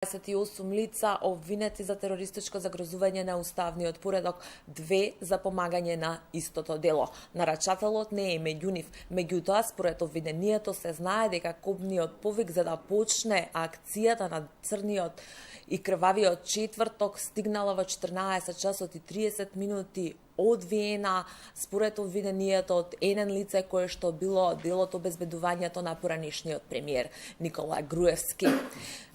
28 лица обвинети за терористичко загрозување на уставниот поредок, 2 за помагање на истото дело. Нарачателот не е меѓу нив. Меѓутоа, според обвинението се знае дека кобниот повик за да почне акцијата на црниот и крвавиот четврток стигнала во 14 часот и 30 минути од Виена, според обвинението од еден лице кое што било дел од обезбедувањето на поранешниот премиер Николај Груевски.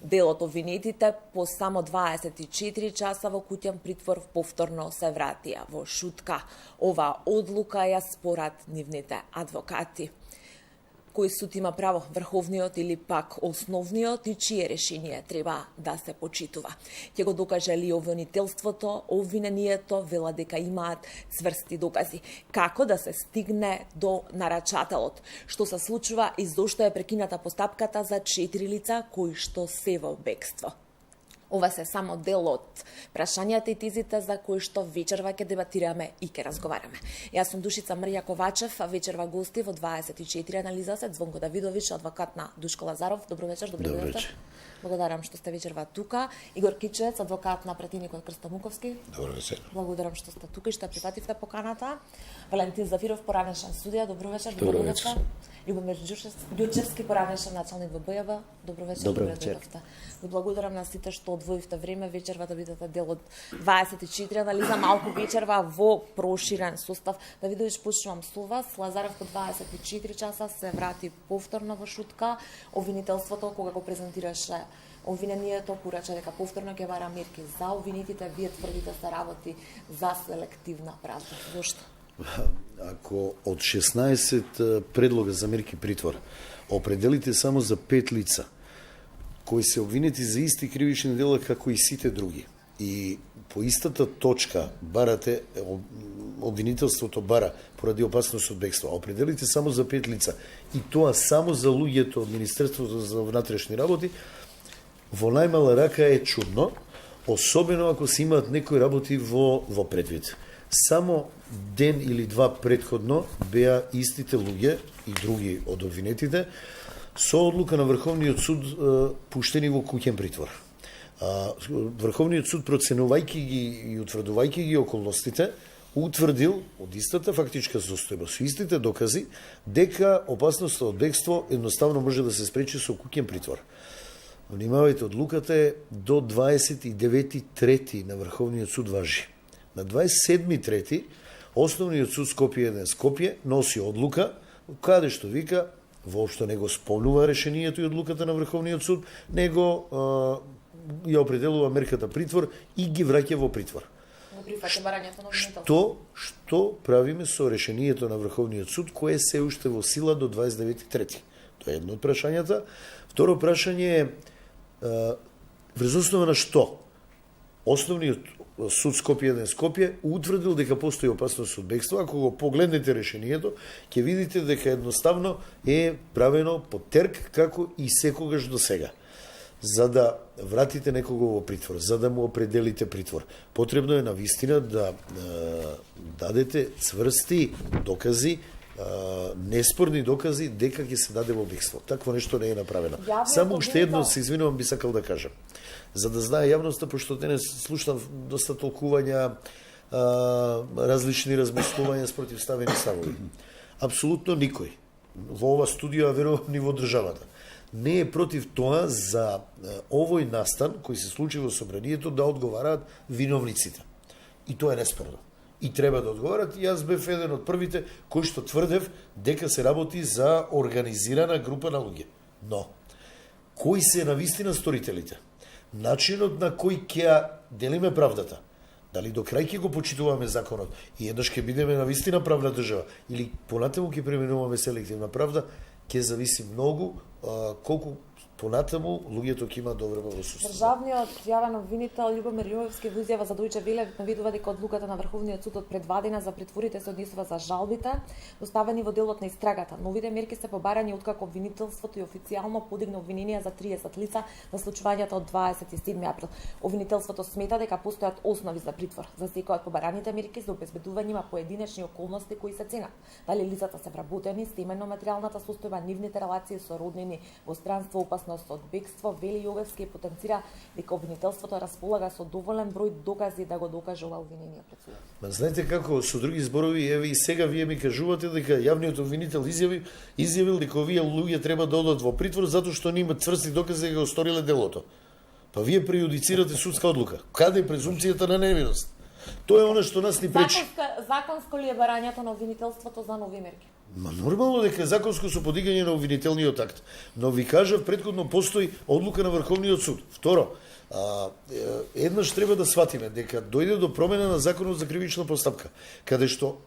Дел од обвинетите по само 24 часа во куќен притвор повторно се вратија во шутка. Ова одлука ја спорат нивните адвокати. Кој суд има право, врховниот или пак основниот, и чие решение треба да се почитува. Ќе го докаже ли обвинителството, обвинението вела дека имаат цврсти докази. Како да се стигне до нарачателот? Што се случува и зошто е прекината постапката за 4 лица кои што се во бегство? Ова се само дел од прашањата и тезите за кои што вечерва ќе дебатираме и ќе разговараме. Јас сум Душица Марија Ковачев, а вечерва гости во 24 анализа се Звонко Давидович, адвокат на Душко Лазаров. Добро вечер, добро вечер. Благодарам што сте вечерва тука. Игор Кичец, адвокат на претеникот Крсто Муковски. Добро вечер. Благодарам што сте тука и што прифативте поканата. Валентин Зафиров, поранешен судија. Добро вечер. Добро вечер. Љубомир Ѓурчевски, поранешен началник во БЈБ. Добро вечер. Добро вечер. Ви благодарам на сите што одвоивте време вечерва да бидете дел од 24 анализа, малку вечерва во проширен состав. Да видиш, почнувам со вас. Лазаров по 24 часа се врати повторно во шутка. Обвинителството кога го презентираше обвинението порача дека повторно ќе бара мерки за обвинетите. Вие тврдите се работи за селективна празна. Зошто? Ако од 16 предлога за мерки притвор определите само за 5 лица кои се обвинети за исти кривични дела како и сите други, и по истата точка барате, обвинителството бара поради опасност од бегство, определите само за 5 лица, и тоа само за луѓето од Министерството за внатрешни работи, во најмала рака е чудно, особено ако се имаат некои работи во предвид. Само ден или два предходно беа истите луѓе и други од обвинетите со одлука на Врховниот суд пуштени во куќен притвор. Врховниот суд, проценувајќи ги и утврдувајќи ги околностите, утврдил од истата фактичка состојба, со истите докази, дека опасноста од бегство едноставно може да се спречи со куќен притвор. Внимавајте, одлуката е до 29.3. на Врховниот суд важи. На 27.3. Основниот суд Скопје 1 Скопје носи одлука, каде што вика, воопшто не го спомнува решението и одлуката на Врховниот суд, него ја определува мерката притвор и ги враќа во притвор. Што правиме со решението на Врховниот суд, кое се уште во сила до 29.3. Тоа е едно од прашањата. Второ прашање е врз основа на што Основниот суд Скопје 1 Скопје утврдил дека постои опасност од бегство. Ако го погледнете решението, ќе видите дека едноставно е правено по терк како и секогаш до сега. За да вратите некого во притвор, за да му определите притвор, потребно е навистина да дадете цврсти докази, неспорни докази дека ќе се даде во бегство. Такво нешто не е направено. Само уште едно, се извинувам, би сакал да кажам. За да знае јавноста, пошто денес слушнав доста толкувања, различни размислувања, спротивставени ставови. Апсолутно никој во ова студио, а верувам ни во државата, не е против тоа за овој настан кој се случи во собранието да одговараат виновниците. И тоа е неспорно. И треба да одговарат. Јас бев еден од првите кој што тврдев дека се работи за организирана група на луѓе. Но, кои се навистина сторителите? Начинот на кој ќе делиме правдата? Дали до крај ќе го почитуваме законот и еднаш ќе бидеме навистина правна држава, или понатаму ќе преминуваме селективна правда, ќе зависи многу колку понатаму луѓето ќе имаат добро во сустав. Државниот јавен обвинител Љубомир Ѓурчевски во изјава за Дојче Веле навидува дека одлуката на Врховниот суд од предвадена за притворите се однесува за жалбите доставени во делот на истрагата. Новите мерки се побарани откако обвинителството и официјално подигна обвиненија за 30 лица на случувањата од 27 април. Обвинителството смета дека постојат основи за притвор. За секој од побараните мерки за обезбедување има поединечни околности кои се ценат. Дали лицата се вработени, стемено материјалната состојба, нивните релации со роднини во странство, опасност опасност од бегство, вели Јовевски и потенцира дека обвинителството располага со доволен број докази да го докаже ова обвинение пред судот. Ма знаете како, со други зборови, еве и сега вие ми кажувате дека јавниот обвинител изјавил дека овие луѓе треба да одат во притвор затоа што не имаат цврсти докази дека го сториле делото. Па вие прејудицирате судска одлука. Каде е презумпцијата на невиност? Тоа е она што нас ни пречи. Законско ли е барањето на обвинителството за нови мерки? Ма нормално дека е законско со подигање на обвинителниот акт. Но ви кажав, предходно постои одлука на Врховниот суд. Второ, еднаш треба да сватиме дека дојде до промена на законот за кривична постапка, каде што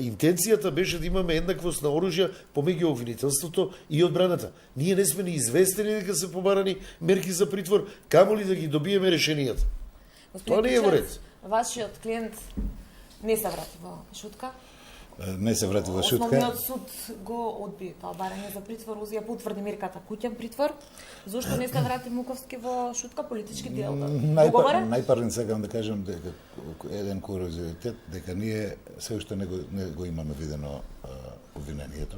интенцијата беше да имаме еднаквост на оружја помеѓу обвинителството и одбраната. Ние не сме ни известени дека се побарани мерки за притвор, камоли да ги добиеме решенијата. Тоа не е во ред. Вашиот клиент не се врати во шутка. Не се врати во шутка. Основниот суд го одби тоа барање за притвор, узија потврди мерката куќен притвор. Зошто не се врати Муковски во шутка, политички дел? Најпарен сакам да кажам дека еден куриозитет дека ние се уште не го имаме видено обвинението.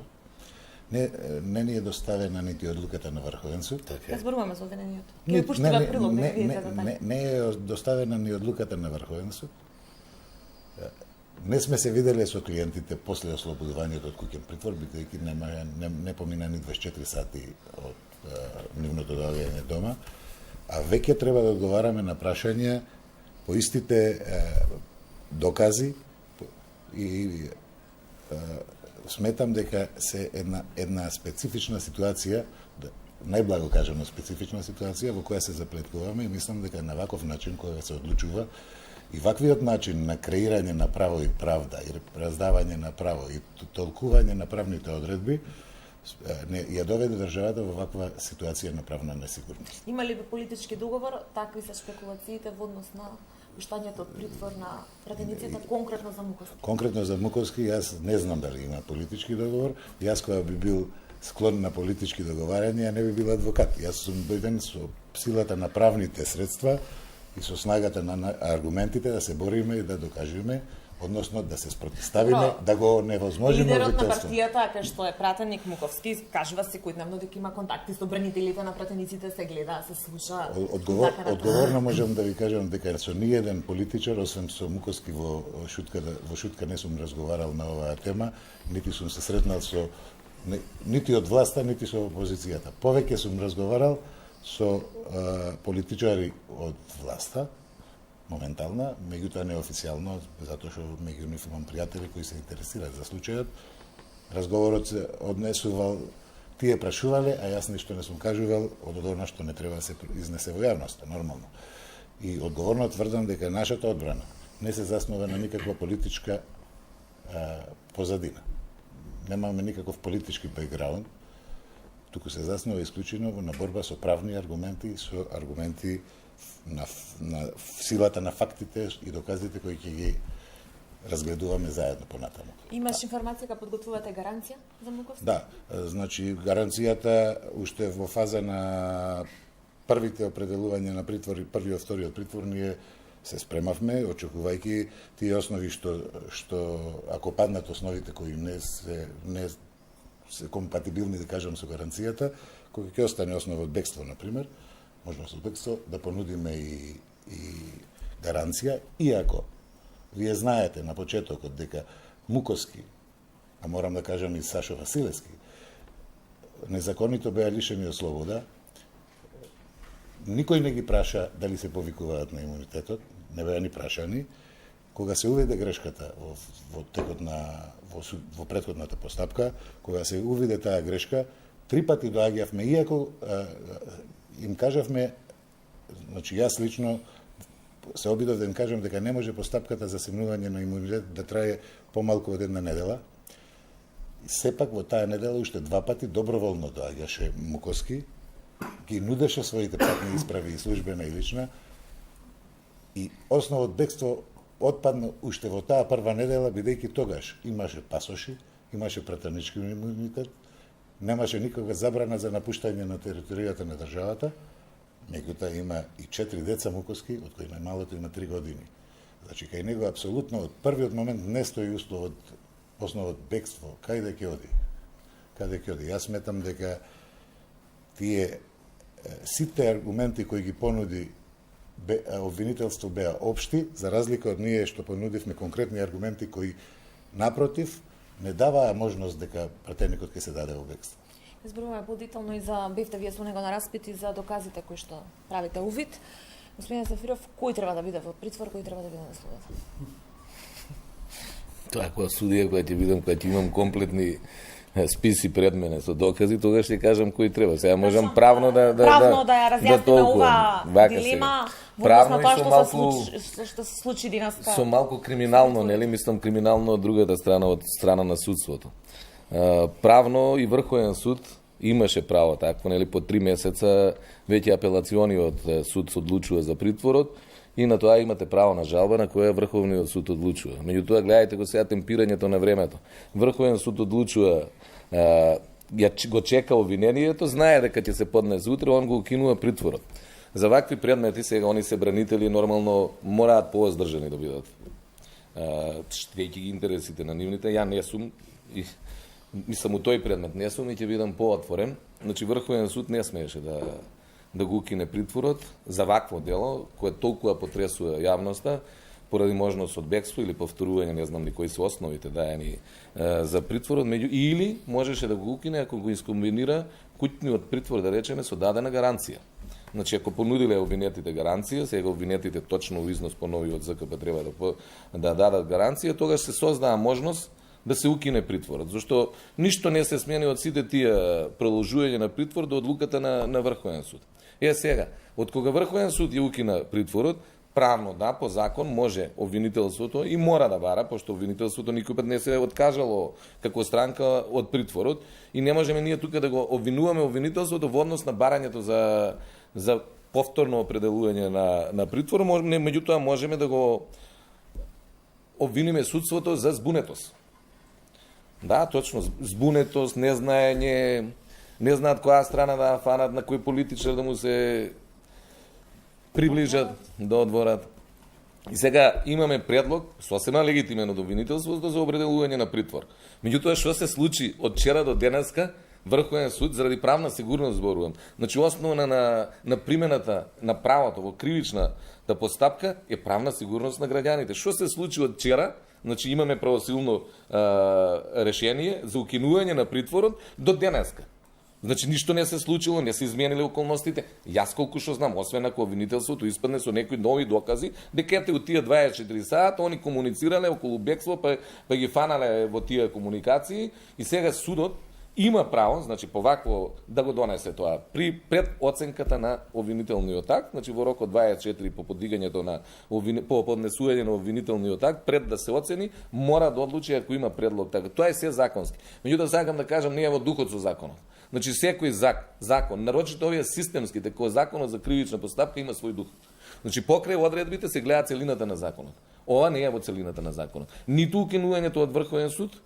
Не ни е доставена нити одлуката на Врховен суд. Ја зборуваме за обвинението. Ке пуштива прилог, не видите детали. Не е доставена ни одлуката на Врховен суд. Не сме се виделе со клиентите после ослободувањето од куќен притвор, бидејќи не помина ни 24 сати од нивното доаѓање дома, а веќе треба да одговараме на прашања по истите докази и сметам дека се една специфична ситуација, најблаго кажано специфична ситуација во која се заплеткуваме и мислам дека на ваков начин кога се одлучува и ваквиот начин на креирање на право и правда и раздавање на право и толкување на правните одредби ја доведе државата во ваква ситуација на правна несигурност. Има ли политички договор? Такви се спекулациите во однос на пуштањето од притвор на пратениците конкретно за Муковски? Конкретно за Муковски, јас не знам дали има политички договор. Јас кога би бил склон на политички договарања, не би бил адвокат. Јас сум дојден со силата на правните средства и со снагата на аргументите да се бориме и да докажеме, односно да се спротивставиме, да го невозможиме лидерот на обвинителство. партијата, кај што е пратеник Муковски, кажува секојдневно дека има контакти со бранителите на пратениците, се гледа, се слуша. Одговорно можам да ви кажам дека со ниеден политичар, освен со Муковски во шутка не сум разговарал на оваа тема, нити сум се сретнал со нити од власта, нити со опозицијата. Повеќе сум разговарал со политичари од власта, моментална, меѓутоа неофицијално, затоа што меѓу нив имам пријатели кои се интересираат за случајот. Разговорот се однесувал, тие прашувале, а јас ништо не сум кажувал од она што не треба да се изнесе во јавноста, нормално. И одговорно тврдам дека нашата одбрана не се заснова на никаква политичка позадина. Немаме никаков политички бекграунд, туку се заснова исклучено на борба со правни аргументи, со аргументи на силата на фактите и доказите кои ќе ги разгледуваме заедно понатаму. Имаш информација кога подготвувате гаранција за Муковски? Да, значи гаранцијата уште во фаза на првите определувања на притвор и првиот, вториот притвор ние се спремавме, очекувајќи тие основи што ако паднат основите кои не се компатибилни, да кажам, со гаранцијата, кога ќе остане основа од бегство, например, можност од бегство, да понудиме и гаранција, иако вие знаете на почетокот дека Муковски, а морам да кажам и Сашо Василевски, незаконито беа лишени од слобода, никој не ги праша дали се повикуваат на имунитетот, не беа ни прашани. Кога се уведе грешката во текот во претходната постапка, кога се увиде таа грешка, 3 пати доаѓавме, иако им кажавме, значи јас лично се обидов да им кажам дека не може постапката за симнување на имунитет да трае помалку од една недела. И сепак во таа недела уште 2 пати доброволно доаѓаше Муковски, ги нудеше своите патни исправи и службена и лична, и основот бегство отпадна уште во таа прва недела, бидејќи тогаш имаше пасоши, имаше пратенички имунитет, немаше никога забрана за напуштање на територијата на државата, меѓутоа има и 4 деца Муковски, од кои најмалото има 3 години. Значи, кај него апсолутно од првиот момент не стои основот бегство, кај да ќе оди. Јас сметам дека тие сите аргументи кои ги понуди обвинителство беа општи, за разлика од ние што понудивме конкретни аргументи кои напротив не даваа можност дека пратеникот ќе се даде во бегство. Зборуваме подетално и за бевте вие со него на распит и за доказите кои што правите увид. Господин Зафиров, кој треба да биде во притвор, кој треба да биде на слобода? Тоа која судија, која ќе видам, која ќе имам комплетни списи пред мене со докази, тогаш ќе кажам кој треба. Сега можам правно да ја разјасниме ова дилема во однос на тоа што се случи денеска. Со малку криминално, нели, мислам криминално од другата страна, од страна на судството. Правно и Врховен суд имаше право такво, нели, по 3 месеца веќе апелациониот суд се одлучува за притворот и на тоа имате право на жалба на која Врховниот суд одлучува. Меѓутоа, гледајте го сега темпирањето на времето. Врховен суд одлучува, го чека обвинението, знае дека ќе се поднесе утре, он го укинува притворот. За вакви предмети сега они се бранители нормално мораат повоздржани да бидат. Штејќи ги интересите на нивните, ја не сум и мислам у тој предмет не сум и ќе бидам поотворен. Значи Врховен суд не смееше да го укине притворот за вакво дело кое толкува потресува јавноста поради можност од бегство или повторување, не знам ни кои се основите даени за притворот, или можеше да го укине ако го искомбинира куќниот притвор, да речеме, со дадена гаранција. Значи, ако понудиле обвинетите гаранција, сега обвинетите точно во износ по новиот ЗКП треба да дадат гаранција, тогаш се создаа можност да се укине притворот, зашто ништо не се смени од сите тие продолжување на притвор до одлуката на Врховен суд. Сега, од кога Врховен суд ја укина притворот, правно да, по закон може обвинителството и мора да бара, пошто обвинителството никој пат не се откажало како странка од притворот и не можеме ние тука да го обвинуваме обвинителството во однос на барањето за повторно определување на притвор, меѓутоа можеме да го обвиниме судството за збунетост. Да, точно, збунетост, незнаење, не знаат која страна да фанат, на кој политичар да му се приближат до одворат. И сега имаме предлог, сосема легитимен од обвинителството за определување на притвор. Меѓутоа, што се случи од вчера до денеска, Врховен суд, заради правна сигурност зборувам, значи основна на примената на правото во кривичната постапка е правна сигурност на граѓаните. Што се случи од вчера, значи имаме правосилно решение за укинување на притворот до денеска. Значи ништо не се случило, не се измениле околностите. Јас колку што знам, освен ако обвинителството испадне со некои нови докази, дека ете од тие 24 сата они комуницирале околу бегство, па ги фанале во тие комуникации и сега судот има право, значи по вакво да го донесе тоа пред оценката на обвинителниот акт, значи во рок од 24 по подигањето по поднесување на обвинителниот акт, пред да се оцени, мора да одлучи ако има предлог така. Тоа е се законски. Меѓутоа сакам да кажам не е во духот со законот. Значи секој закон, нарочито овие системските, кој законот за кривична постапка има свој дух. Значи покрај одредбите се гледа целината на законот. Ова не е во целината на законот. Ниту укинувањето од Врховен суд,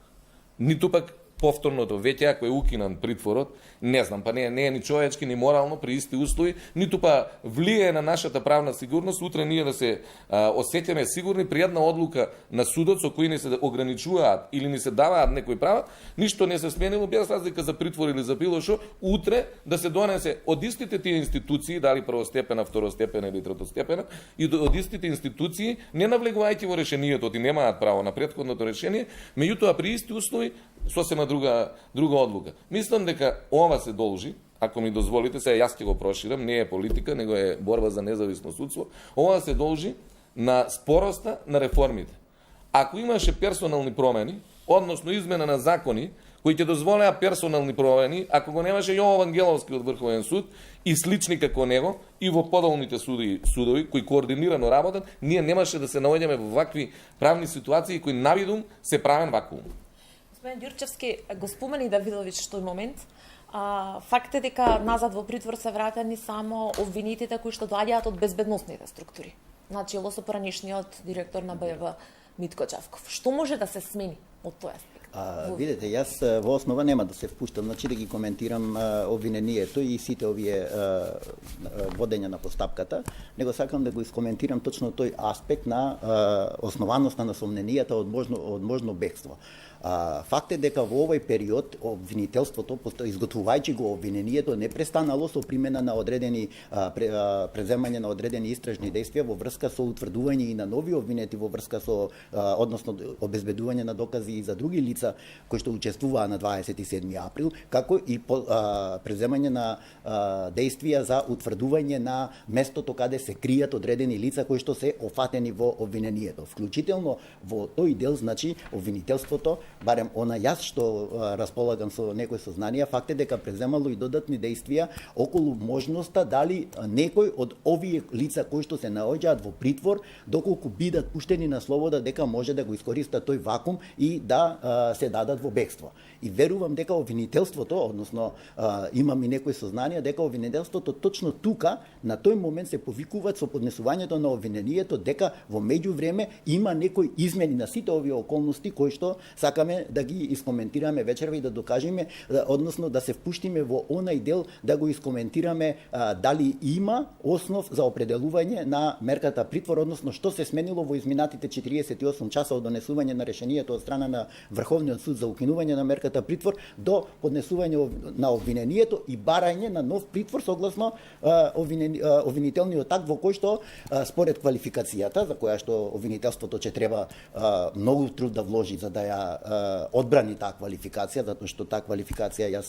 ниту пак повторното, веќе ако е укинан притворот, не знам, па не е ни човечки, ни морално при исти услови, ниту па влијае на нашата правна сигурност, утре ние да се осеќаме сигурни при една одлука на судот со кои ни се ограничуваат или ни се даваат некои права, ништо не се сменило, без разлика за притвор или за било што, утре да се донесе од истите тие институции, дали првостепена, второстепена или третостепена, и од истите институции, не навлегувајќи во решението, ти немаат право на претходното решение, меѓутоа при исти услови сосема друга одлука. Мислам дека ова се должи, ако ми дозволите, сега јас ќе го проширам, не е политика, него е борба за независно судство, ова се должи на спороста на реформите. Ако имаше персонални промени, односно измена на закони, кои ќе дозволеа персонални промени, ако го немаше Јован Ангеловски од Врховен суд и слични како него, и во подолните судови, кои координирано работат, ние немаше да се наоѓаме во вакви правни ситуации кои навидум се правен вакуум. Господин Ѓурчевски, го спомени Давидовиќ тој момент. Факт е дека назад во притвор се вратени само обвинетите кои што доаѓаат од безбедносните структури. Начело со поранишниот директор на БВ Митко Џавков. Што може да се смени од тој аспект? Видете, јас во основа нема да се впуштам, значи да ги коментирам обвинението и сите овие водења на постапката, него сакам да го искоментирам точно тој аспект на основаноста на сомненијата од можно бегство. Факт е дека во овој период обвинителството, изготвувајќи го обвинението, не престанало со примена на одредени преземање на одредени истражни действија во врска со утврдување и на нови обвинети во врска со односно обезбедување на докази и за други лица кои што учествуваа на 27 април, како и преземање на действија за утврдување на местото каде се кријат одредени лица кои што се офатени во обвинението. Вклучително во тој дел, значи, обвинителството, барем она јас што располагам со некои сознанија, факт е дека преземало и додатни действија околу можноста дали некој од овие лица кои што се наоѓаат во притвор, доколку бидат пуштени на слобода, дека може да го искористат тој вакуум и да се дадат во бегство. И верувам дека обвинителството, односно имам и некои сознанија дека обвинителството точно тука на тој момент се повикуваат со поднесувањето на обвинението дека во меѓувреме има некои измени на сите овие околности кои што сакаме да ги искоментираме вечерва и да докажеме, односно да се впуштиме во онај дел да го искоментираме дали има основ за определување на мерката притвор, односно што се сменило во изминатите 48 часа од донесување на решението од страна на Врховниот суд за укинување на мерката притвор до поднесување на обвинението и барање на нов притвор согласно обвинителниот акт во кој што според квалификацијата за која што обвинителството ќе треба многу труд да вложи за да ја одбрани таа квалификација, затоа што таа квалификација јас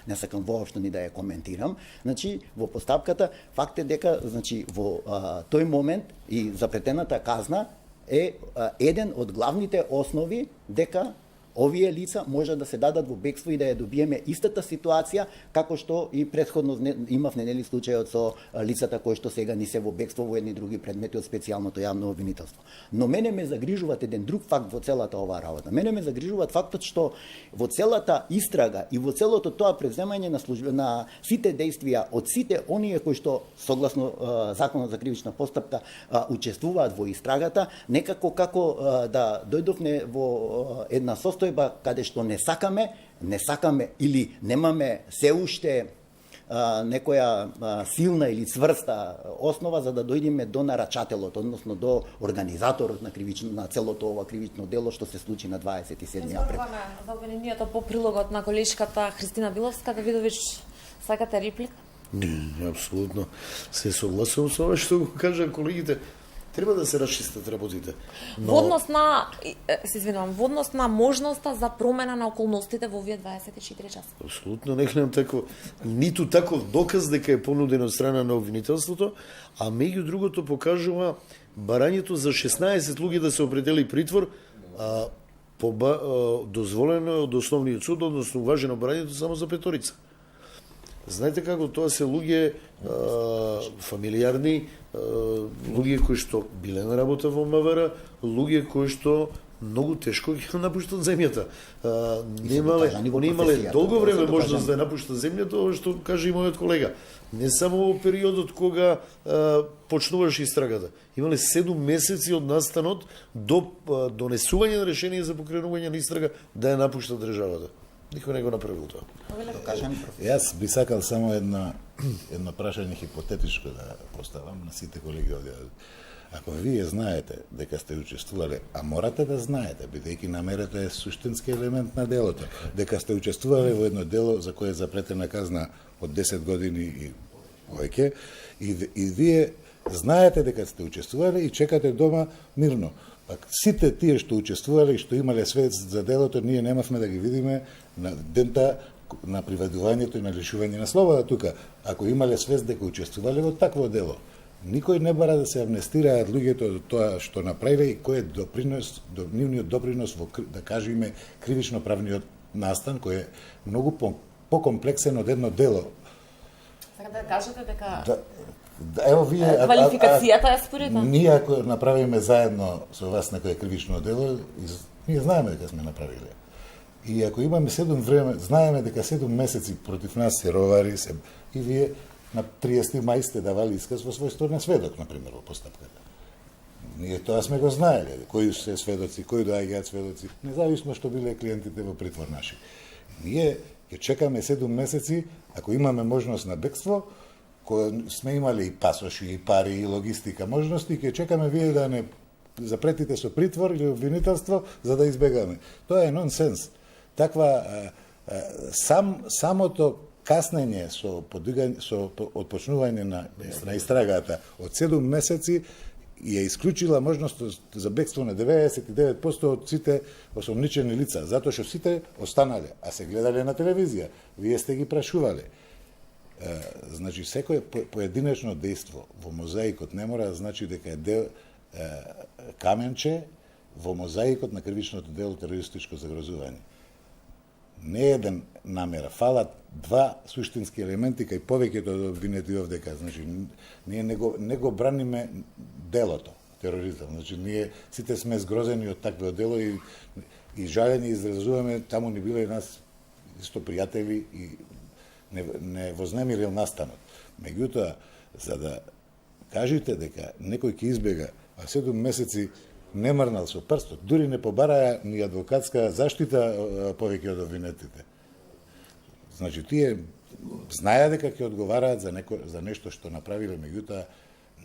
не сакам воопшто ни да ја коментирам. Значи во постапката факт е дека значи во тој момент и запретената казна е еден од главните основи дека овие лица може да се дадат во бегство и да ја добиеме истата ситуација како што и претходно имавме нели случајот со лицата кои што сега ни се во бегство во едни други предмети од специјалното јавно обвинителство. Но мене ме загрижуваат еден друг факт во целата оваа работа. Мене ме загрижуваат фактот што во целата истрага и во целото тоа преземање на сите действија од сите оние кои што согласно законот за кривична постапка учествуваат во истрагата, некако како да дојдовме во една состојба каде што не сакаме или немаме се уште некоја силна или цврста основа за да дојдеме до нарачателот, односно до организаторот на целото ова кривично дело што се случи на 27 април. За обвинението по прилогот на колешката Христина Биловска. Давидович, сакате реплика? Не, апсолутно се согласувам со ова што го кажа колегите. Треба да се расчистат работите. Но... Во однос на можноста за промена на околностите во овие 24 часа. Апсолутно не гледам тако, ниту таков доказ дека е понуден од страна на обвинителството, а меѓу другото покажува барањето за 16 луѓе да се определи притвор, дозволено е од основниот суд, односно уважено барањето само за петорица. Знаете како тоа се луѓе фамилиарни, луѓе кои што биле на работа во МВР, луѓе кои што многу тешко ги напуштат земјата. Они имале долго време можност да напуштат земјата, ова што каже и мојот колега. Не само во периодот кога почнуваше истрагата. Имале 7 месеци од настанот до донесување на решение за покренување на истрага да ја напуштат државата. Никој не го направил тоа. Јас би сакал само едно прашање хипотетичко да поставам на сите колеги овде. Ако вие знаете дека сте учествувале, а морате да знаете, бидејќи намерата е суштински елемент на делото, дека сте учествувале во едно дело за кое е запретена казна од 10 години и повеќе, и вие знаете дека сте учествувале и чекате дома мирно. Пак сите тие што учествувале и што имале сведоцтво за делото, ние немавме да ги видиме на дента на приведувањето и на лишување на слобода тука. Ако имале свест дека учествувале во такво дело, никој не бара да се амнестираат луѓето од тоа што направиле и кој е допринос, нивниот допринос во, да кажеме, кривично-правниот настан, кој е многу покомплексен од едно дело. Сакате да кажете дека ево вие квалификацијата е според вас? Ние ако направиме заедно со вас некое кривично дело, ние знаеме дека сме направиле. И ако имаме 7 време, знаеме дека 7 месеци против нас се ровари се, и вие на 30 мај сте давали исказ во својство на сведок, например, во постапката. Ние тоа сме го знаеле, кои се сведоци, кои доаѓаат сведоци, независно што биле клиентите во притвор наши. Ние ќе чекаме 7 месеци, ако имаме можност на бегство, кој сме имале и пасоши, и пари, и логистика можности, ќе чекаме вие да не запретите со притвор или обвинителство за да избегаме. Тоа е нонсенс. Таква самото каснење со отпочнување на истрагата од 7 месеци ја исклучила можност за бегство на 99% од сите осомничени лица, затоа што сите останале, а се гледале на телевизија. Вие сте ги прашувале. Значи, секој поединечно дејство во мозаикот не мора да значи дека е каменче во мозаикот на кривичното дело терористичко загрозување. Не еден намера, фалат два суштински елементи кај повеќето од обвинети овдека. Значи, ние не го браниме делото, тероризам. Значи, ние сите сме згрозени од такво дело и жалени изразуваме, таму ни биле нас исто пријатели и не вознемирил настанот. Меѓутоа, за да кажете дека некој ќе избега, а 7 месеци не мрнал со прстот, дури не побараа ни адвокатска заштита повеќе од обвинетите. Значи, тие знаеа дека ќе одговараат за нешто што направиле, меѓутоа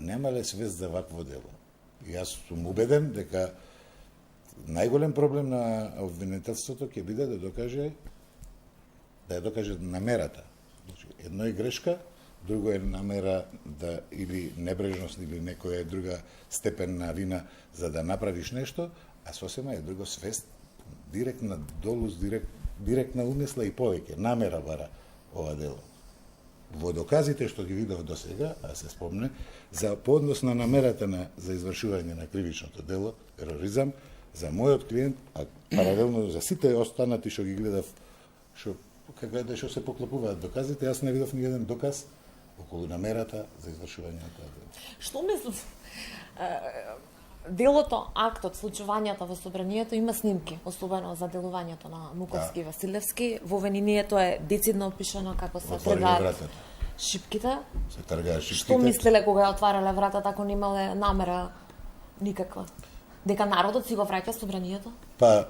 немале свест за вакво дело. И јас сум убеден дека најголем проблем на обвинителството ќе биде да ја докаже намерата. Значи, едно е грешка, друго е намера да или небрежност или некоја друга степен на вина за да направиш нешто, а сосема е друго свест, директна долуз, директна умисла и повеќе намера бара ова дело. Во доказите што ги видов до сега, а се спомне, за по однос на намерата за извршување на кривичното дело, тероризам, за мојот клиент, а паралелно за сите останати што ги гледав, што се поклопуваат доказите, јас не видов ни еден доказ околу намерата за извршување на тоа дело. Што мислиш? Делото, актот, случувањата во собранието има снимки, особено за делувањето на Муковски и Василевски. Во обвинението е децидно опишано како се тргаат шипките. Се тргаат шипките. Што мислеле кога ја отварале вратата, ако немале намера никаква? Дека народот си го враќа собранието? Па,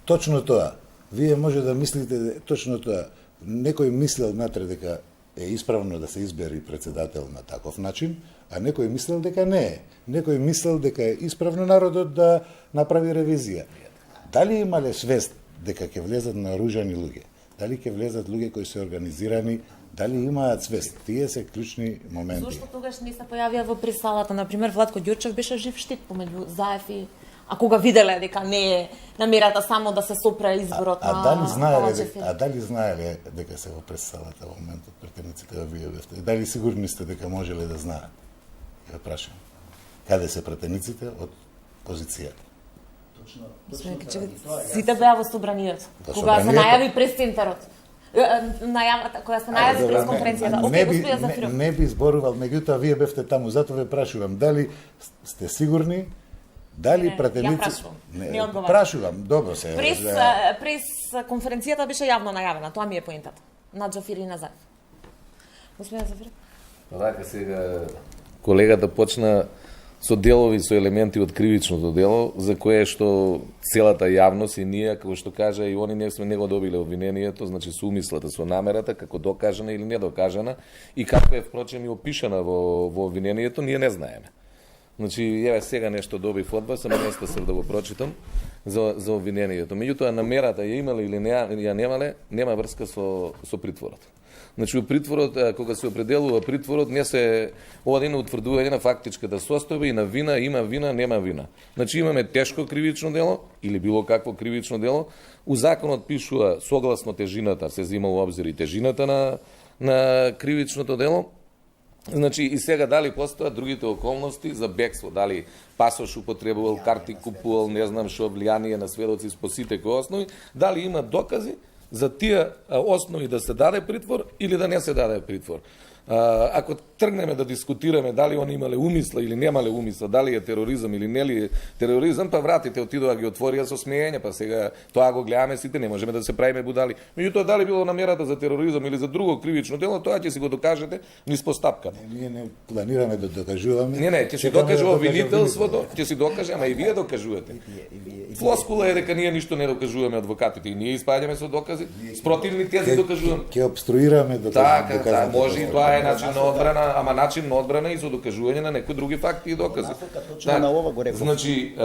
точно тоа. Вие може да мислите точно тоа. Некој мислел натре дека е исправно да се избери председател на таков начин, а некој мислел дека не е. Некој мислел дека е исправно народот да направи ревизија. Дали имале свест дека ќе влезат наоружани луѓе? Дали ќе влезат луѓе кои се организирани? Дали имаат свест? Тие се клучни моменти. Зошто тогаш не се појавија во пресалата? Например, Владко Ѓурчев беше жив штит помеѓу Заев и а кога виделе дека не е намерата само да се сопре изборот на дали знаеле дека се во пресалата во моментот претениците во ВИЕ-бевте? Дали сигурни сте дека можеле да знаат? Ја прашам. Каде се претениците од позицијата? Сите беа во собранието. Кога се најави пресцентарот. Кога се најави пресконференцијата. Не би зборувал, меѓутоа вие бевте таму, затоа ве прашувам, дали сте сигурни? Дали пратеници... Не одговарам. Прашувам, добро се. Прес конференцијата беше јавно најавена, тоа ми е поентата. На Џафир и на Заев. Господин Зафир? Така сега колегата почна со делови, со елементи од кривичното дело, за кое што целата јавност и ние, како што кажа, и они не сме него добиле обвинението, значи со умислата, со намерата, како докажана или недокажана, и како е впрочем и опишана во обвинението, ние не знаеме. Значи, еве сега нешто добив од вас, ама не стасав да го прочитам за обвинението. Меѓутоа, намерата ја имале или ја немале, нема врска со притворот. Значи, у притворот, кога се определува притворот, не се оди на утврдување на фактичката состојба и на вина, има вина, нема вина. Значи, имаме тешко кривично дело или било какво кривично дело. У законот пишува согласно тежината, се зема у обзир и тежината на кривичното дело. Значи, и сега дали постојат другите околности за бегство, дали пасош употребувал, карти купувал, не знам што, влијание на сведоци по сите кои основи, дали има докази за тие основи да се даде притвор или да не се даде притвор. Ако тргнеме да дискутираме дали они имале умисла или немале умисла, дали е тероризам или не ли е тероризам, па вратите отидоа ги отворија со смеење, па сега тоа го гледаме сите, не можеме да се правиме будали. Меѓутоа дали било намерата за тероризам или за друго кривично дело, тоа ќе си го докажете низ постапката. Ние не планираме да докажуваме. Не, ќе си докаже обвинителството, ќе си докаже, ама и вие докажувате. Флоскула е дека ние ништо не докажуваме адвокатите и ние испаѓаме со докази, спротивни тези докажуваме. Ќе обструираме Така, може и тоа е начин на одбрана, ама начин на одбрана и со докажување на некои други факти и докази. На ова го реков. Значи,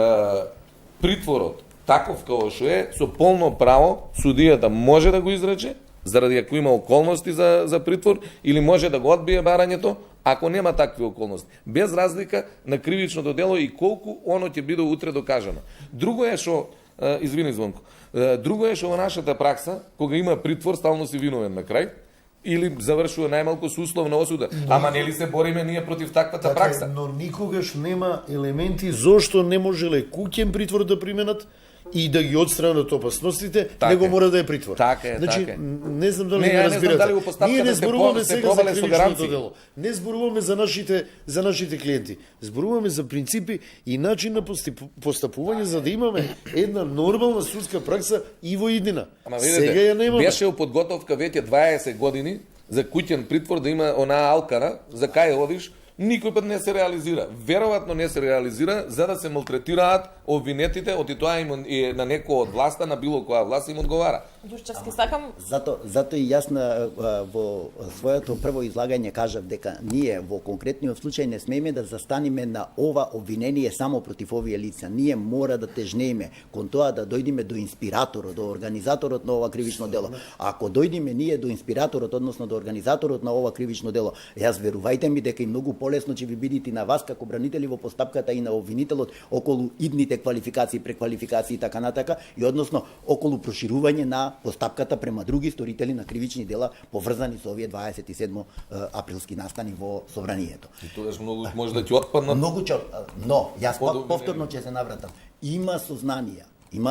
притворот, таков како што е, со полно право судијата може да го изрече, заради ако има околности за притвор, или може да го одбие барањето, ако нема такви околности. Без разлика на кривичното дело и колку оно ќе биде утре докажано. Друго е што, извини Звонко, друго е што во нашата пракса, кога има притвор, стално си виновен на крај, или завршува најмалку со условна осуда. Ама нели се бориме ние против таквата пракса? Но никогаш нема елементи зошто не можеле куќен притвор да применат и да ги отстранат опасностите, него мора да е притвор. Така е, значи, така е. Не знам дали не, ме разбирате. Дали го Ние не зборуваме сега за кривичното гаранции. дело. Не зборуваме за нашите клиенти. Зборуваме за принципи и начин на постапување за да имаме една нормална судска пракса и во иднина. Ама видите, сега ја немаме. Беше у подготовка веќе 20 години за куќен притвор да има онаа алкара, за кај одиш, никој пат не се реализира. Веројатно не се реализира за да се малтретираат обвинетите, оти тоа им е на некој од власта, на било која власт им одговара. Душчевски, сакам... Зато и јас во своето прво излагање кажав дека ние во конкретниот случај не смееме да застанеме на ова обвинение само против овие лица. Ние мора да тежнееме кон тоа да дојдеме до инспираторот, до организаторот на ова кривично дело. Ако дојдеме ние до инспираторот, односно до организаторот на ова кривично дело, јас верувајте ми дека и многу полесно ќе ви бидите на вас како бранители во постапката и на обвинителот околу идните квалификации, преквалификации и така натака, и односно околу проширување на постапката према други сторители на кривични дела поврзани со овие 27 априлски настани во собранието. И тогаш многу може да ќе отпаднат. Но јас повторно ќе се навратам. Има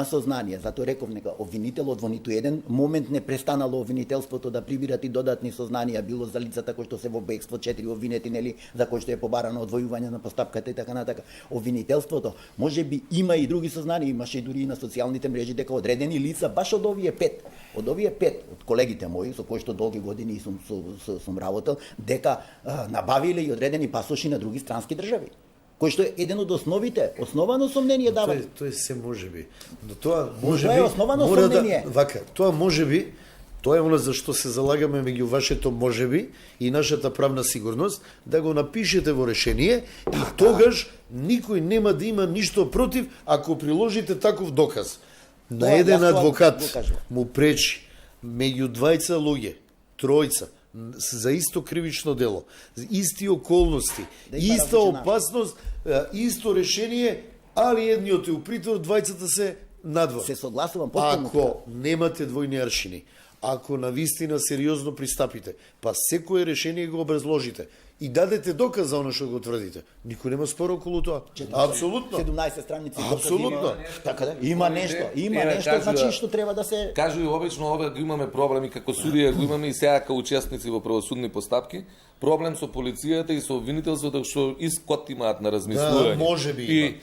сознание, затоа реков нека обвинителот во ниту еден момент не престанало обвинителството да прибират и додатни сознанија, било за лицата кои што се во бегство, 4 обвинети, нели, за кои што е побарано одвојување на постапката и така натака. Обвинителството можеби има и други сознанија, имаше и дури и на социјалните мрежи дека одредени лица баш од овие 5, од колегите мои со кои што долги години сум работел, дека набавиле и одредени пасоши на други странски држави, кој што е еден од основано сомнение дава. Тоа се можеби. Но тоа можеби е основано сомнение. Тоа можеби, тоа е она за што се залагаме меѓу вашето можеби и нашата правна сигурност, да го напишете во решение и тогаш никој нема да има ништо против ако приложите таков доказ. На еден адвокат му пречи меѓу двајца луѓе, тројца, за исто кривично дело, исти околности, иста опасност, исто решение, али едниот е у притвор, двајцата се надвор. Се согласувам потpuno. Ако немате двојни аршини, ако навистина сериозно пристапите, па секое решение го образложите и дадете доказ за оно што го тврдите, никој нема спор околу тоа. Апсолутно. 17 страници. Апсолутно. Така да, има нешто, значи што треба да се... Кажу и обично овде го имаме проблеми како судија, го имаме и сега како учесници во правосудни постапки, проблем со полицијата и со обвинителството што искот имаат на размислување.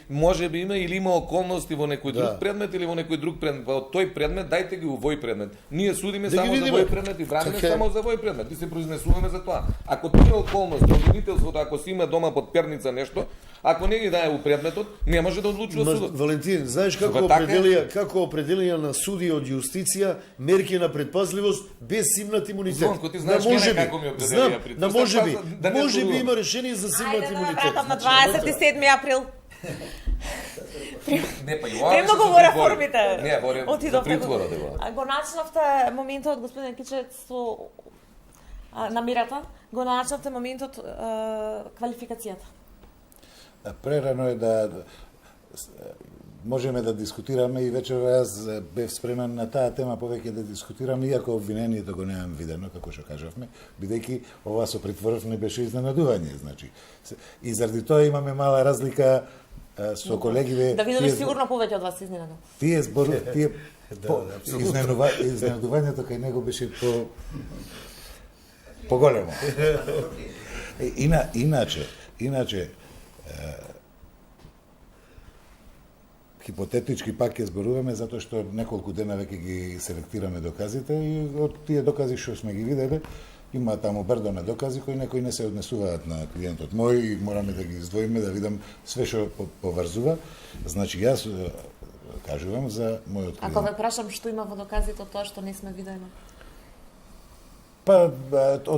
Можеби има или има околности во некој друг предмет или во некој друг предмет. Во тој предмет дајте ги овој предмет. Ние судиме само за овој предмет и браниме само за овој предмет. И се произнесуваме за тоа. Ако тие околности, обвинителството, ако си има дома под перница нешто, ако не ги дае у предметот, не може да одлучува судот. Валентин, знаеш како определија на суди од јустиција мерки на предпазливост без симнат имунитет? Звонко, ти знаеш како ми определија предпазливост. Може би има решение за симнат имунитет. Ајде да на 27 април. Не, па и премногу во реформите. Не, во притворот е во. Го начнавте моментот, господин Кичец, со намирата, го начнавте моментот квалификацијата. Прерано е да можеме да дискутираме и вечер јас бев спремен на таа тема повеќе да дискутирам, иако обвинението го немам видено, како што кажавме, бидејќи ова со притворот не беше изненадување, значи. И заради тоа имаме мала разлика со колегиве. Да видиш сигурно повеќе од вас изненадува. Тие изненадувањето кај него беше по Поголемо. Иначе, хипотетички пак ќе зборуваме затоа што неколку дена веќе ги селектираме доказите и од тие докази што сме ги виделе има таму брдо на докази кои некои не се однесуваат на клиентот мој и мораме да ги издвоиме да видам све што поврзува. Значи јас кажувам за мојот клиент. Ако ве прашам што има во доказите од тоа што не сме видени? Па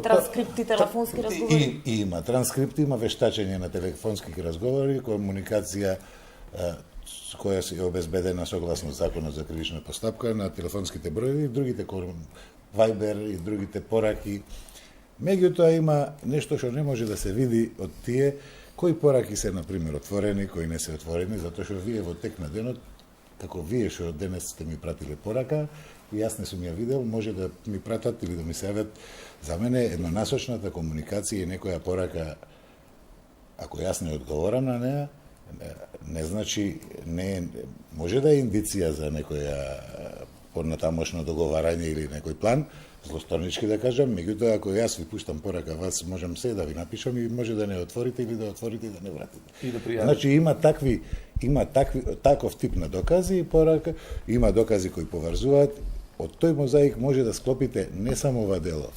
Транскрипти, телефонски разговори? Има транскрипти, има вештачење на телефонски разговори, комуникација која се обезбедена согласно законот за кривична постапка на телефонските броеви и другите Viber и другите пораки. Меѓутоа има нешто што не може да се види од тие кои пораки се на пример отворени, кои не се отворени, затоа што вие во тек на денот, како вие што денес сте ми пратиле порака, и јас не сум ја видел, може да ми пратат или да ми се јават. За мене еднонасочната комуникација и некоја порака, ако јас не одговорам на неа, не значи, може да е индиција за некоја понатамошно договарање или некој план, злосторнички да кажам, меѓутоа ако јас ви пуштам порака, вас можам се да ви напишам и може да не отворите или да отворите и да не вратите. И да пријавите. Значи има таков тип на докази и порака, има докази кои поврзуваат. Од тој мозаик може да склопите не само ова дело.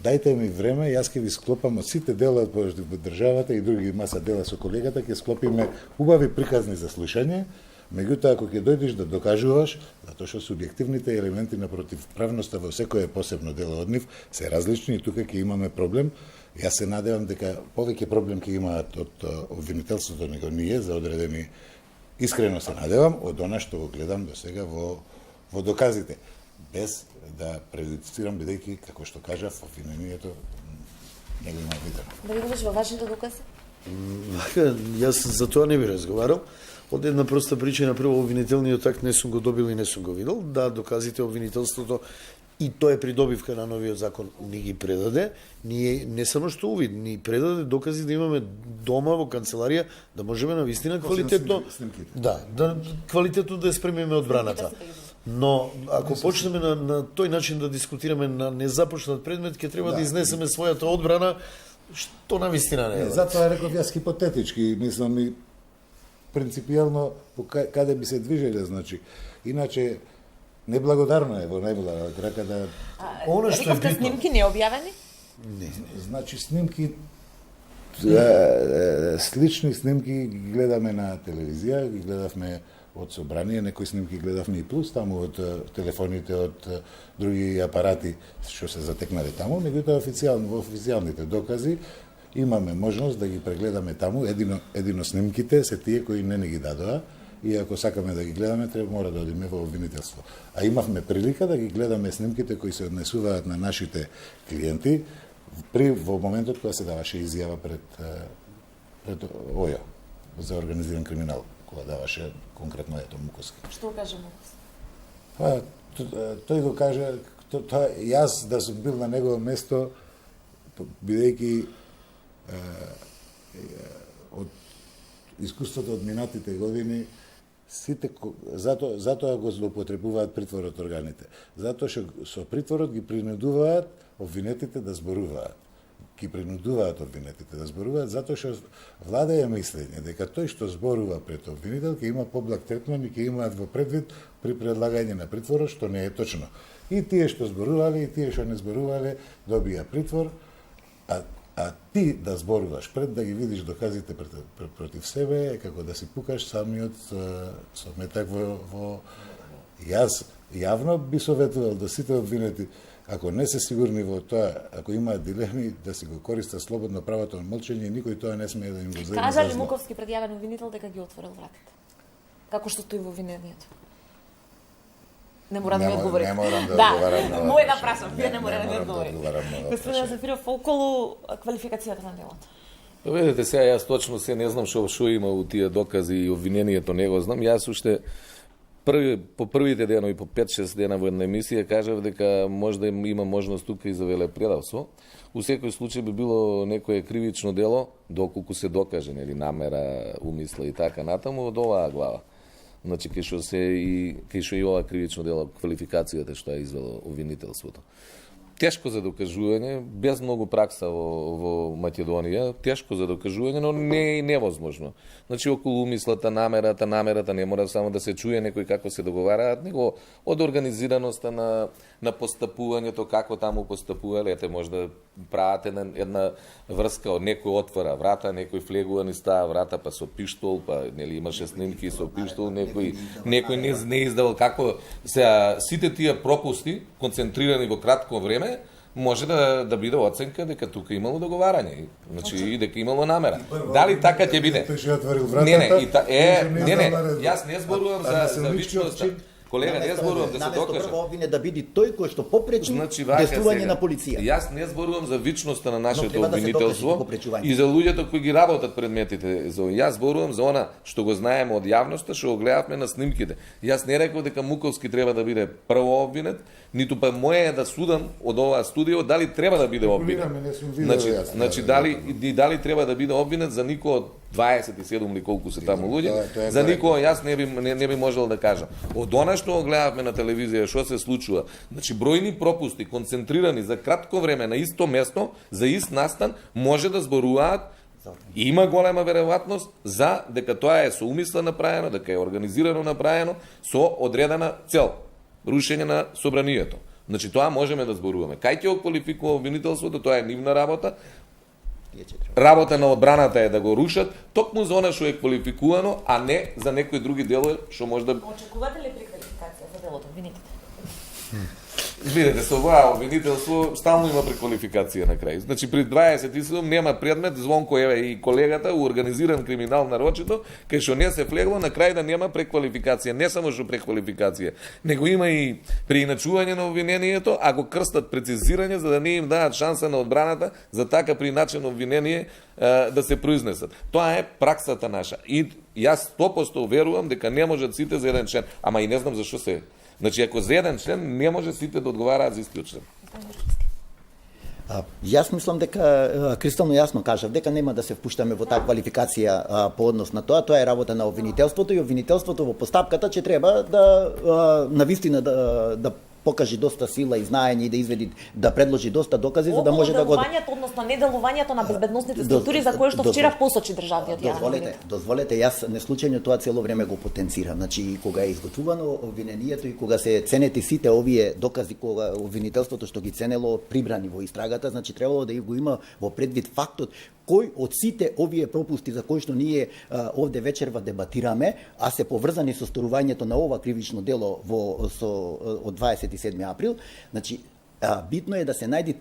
Дајте ми време, јас ќе ви склопам од сите дела од државата и други маса дела со колегата, ќе склопиме убави приказни за слушање. Меѓутоа, ако ќе дојдеш да докажуваш, затоа што субјективните елементи на противправноста во секое посебно дело од нив се различни и тука ќе имаме проблем. Јас се надевам дека повеќе проблем ќе имаат од обвинителството него ние за одредени. Искрено се надевам од она што го гледам до сега во доказите, без да прejudicирам, бидејќи, како што кажав, обвинението не го има видено. Да видиш во вашите докази? Јас за тоа не би разговарал. Од една проста причина, прво обвинителниот акт не сум го добил и не сум го видел. Да, доказите обвинителството и тоа е придобивка на новиот закон ни ги предаде. Ние не само што увид, ни предаде докази да имаме дома во канцеларија да можеме на вистина квалитетно квалитетно да ја спремиме одбраната. Но ако почнеме на тој начин да дискутираме на незапочнат предмет, ќе треба да изнесеме својата одбрана, што на вистина не е. Затоа реков јас хипотетички, мислам и принципијално каде би се движеле, значи. Иначе неблагодарно е во најголема крака да Она што е битно. Снимки не објавени? Не, значи снимки слични снимки ги гледаме на телевизија, ги гледавме од собрание, некои снимки гледавме и плюс таму од телефоните, од други апарати што се затекнале таму, меѓутоа во официјалните докази имаме можност да ги прегледаме таму, едино снимките се тие кои не ги дадоа и ако сакаме да ги гледаме, мора да одиме во обвинителство. А имавме прилика да ги гледаме снимките кои се однесуваат на нашите клиенти во моментот кога се даваше изјава пред ОЈО за организиран криминал, кога даваше конкретно Муковски. Што каже Муковски? Тој го каже, јас да сум бил на негово место, бидејќи од искуството од минатите години, затоа го злоупотребуваат притворот органите. Затоа што со притворот ги принудуваат обвинетите да зборуваат. Ги принудуваат обвинетите да зборуваат, затоа што владеја мислење дека тој што зборува пред обвинител ќе има поблаг третман и ќе имаат во предвид при предлагање на притворот, што не е точно. И тие што зборувале, и тие што не зборувале, добија притвор, а ти да зборуваш пред да ги видиш доказите против себе е како да си пукаш самиот со метак во... Јас јавно би советувал да сите обвинети, ако не се сигурни во тоа, ако имаат дилеми, да си го користат слободно правото на молчење и никој тоа не смее да им го земе. Кажа ли Муковски пред јавен обвинител дека ги отворил вратите? Како што стои во обвинението? Не мора да ми одговори. Не морам да одговарам на мој да прашам, вие не мора да ми одговорите. одговорите. Господин Зафиров, околу квалификацијата на делото. Видете сега, јас точно се не знам што има у тие докази и обвинението не го знам. Јас уште по првите денови, по 5-6 дена во една емисија, кажав дека може да има можност тука и за велепредавство. У секој случај би било некое кривично дело, доколку се докаже, нели, намера, умисла и така натаму, од оваа глава. Значи, кај што и ова кривично дело, квалификацијата што ја извело обвинителството. тешко за докажување, без многу пракса во Македонија, тешко за докажување, но не е невозможно. Значи, околу умислата, намерата не мора само да се чуе некој како се договараат, него од организираноста на постапувањето, како таму постапувале, ете може да прават една врска, од некој отвора врата, некој флегува низ таа врата, па со пиштол, па нели имаше снимки со пиштол, некој не издавал како сите тие пропусти концентрирани во кратко време може да биде оценка дека тука имало договарање, значи и дека имало намера. Дали така ќе биде? Не, јас не зборувам за вичноста. Колега, не зборувам да се докаже. Прво обвине да биде тој кој што попречи действување на полиција. Јас не зборувам за вичноста на нашето обвинителство и за луѓето кои ги работат предметите. Јас зборувам за она што го знаеме од јавноста, што го гледавме на снимките. Јас не реков дека Муковски треба да биде прво обвинет, ниту па моje е да судам од оваа студио дали треба да биде обвинет. Значи дали треба да биде обвинет за никој од 27 или колку се таму луѓе, за никој јас не би можел да кажам. Од она што гледавме на телевизија што се случува, значи бројни пропусти концентрирани за кратко време на исто место, за ист настан, може да зборуваат и има голема веројатност за дека тоа е со умисла направено, дека е организирано направено со одредена цел, рушење на собранието. Значи тоа можеме да зборуваме. Кај ќе го квалификува обвинителството, тоа е нивна работа. Работа на одбраната е да го рушат, токму за она што е квалификувано, а не за некои други делови што може да... Очекувате ли преквалификација за делото обвинетите? Видете, со оваа обвинителство стално има преквалификација на крај. Значи, при 27 нема предмет, Звонко еве и колегата, организиран криминал нарочито, кај што не се влегло, на крај да нема преквалификација. Не само што преквалификација, него има и преиначување на обвинението, а го крстат прецизирање, за да не им даат шанса на одбраната за така приначено обвинение да се произнесат. Тоа е праксата наша. И јас 100% верувам дека не можат сите за еден член, ама и не знам зашто се. Значи, ако за еден член, не може сите да одговараат за истиот член. Јас мислам дека кристално јасно кажав дека нема да се впуштаме во таа квалификација по однос на тоа. Тоа е работа на обвинителството и обвинителството во постапката ќе треба да навистина да покажи доста сила и знаење и да изведи, да предложи доста докази за да може да го... Делувањето, односно неделувањето на безбедносните структури за кое што вчера посочи државниот јавен. Дозволете, јас неслучајно тоа цело време го потенцирам. Значи, кога е изготвувано обвинението и кога се ценети сите овие докази, кога обвинителството што ги ценело прибрани во истрагата, значи требало да го има во предвид фактот кој од сите овие пропусти за кои што ние овде вечерва дебатираме, а се поврзани со сторувањето на ова кривично дело од 27 април, значи битно е да се најде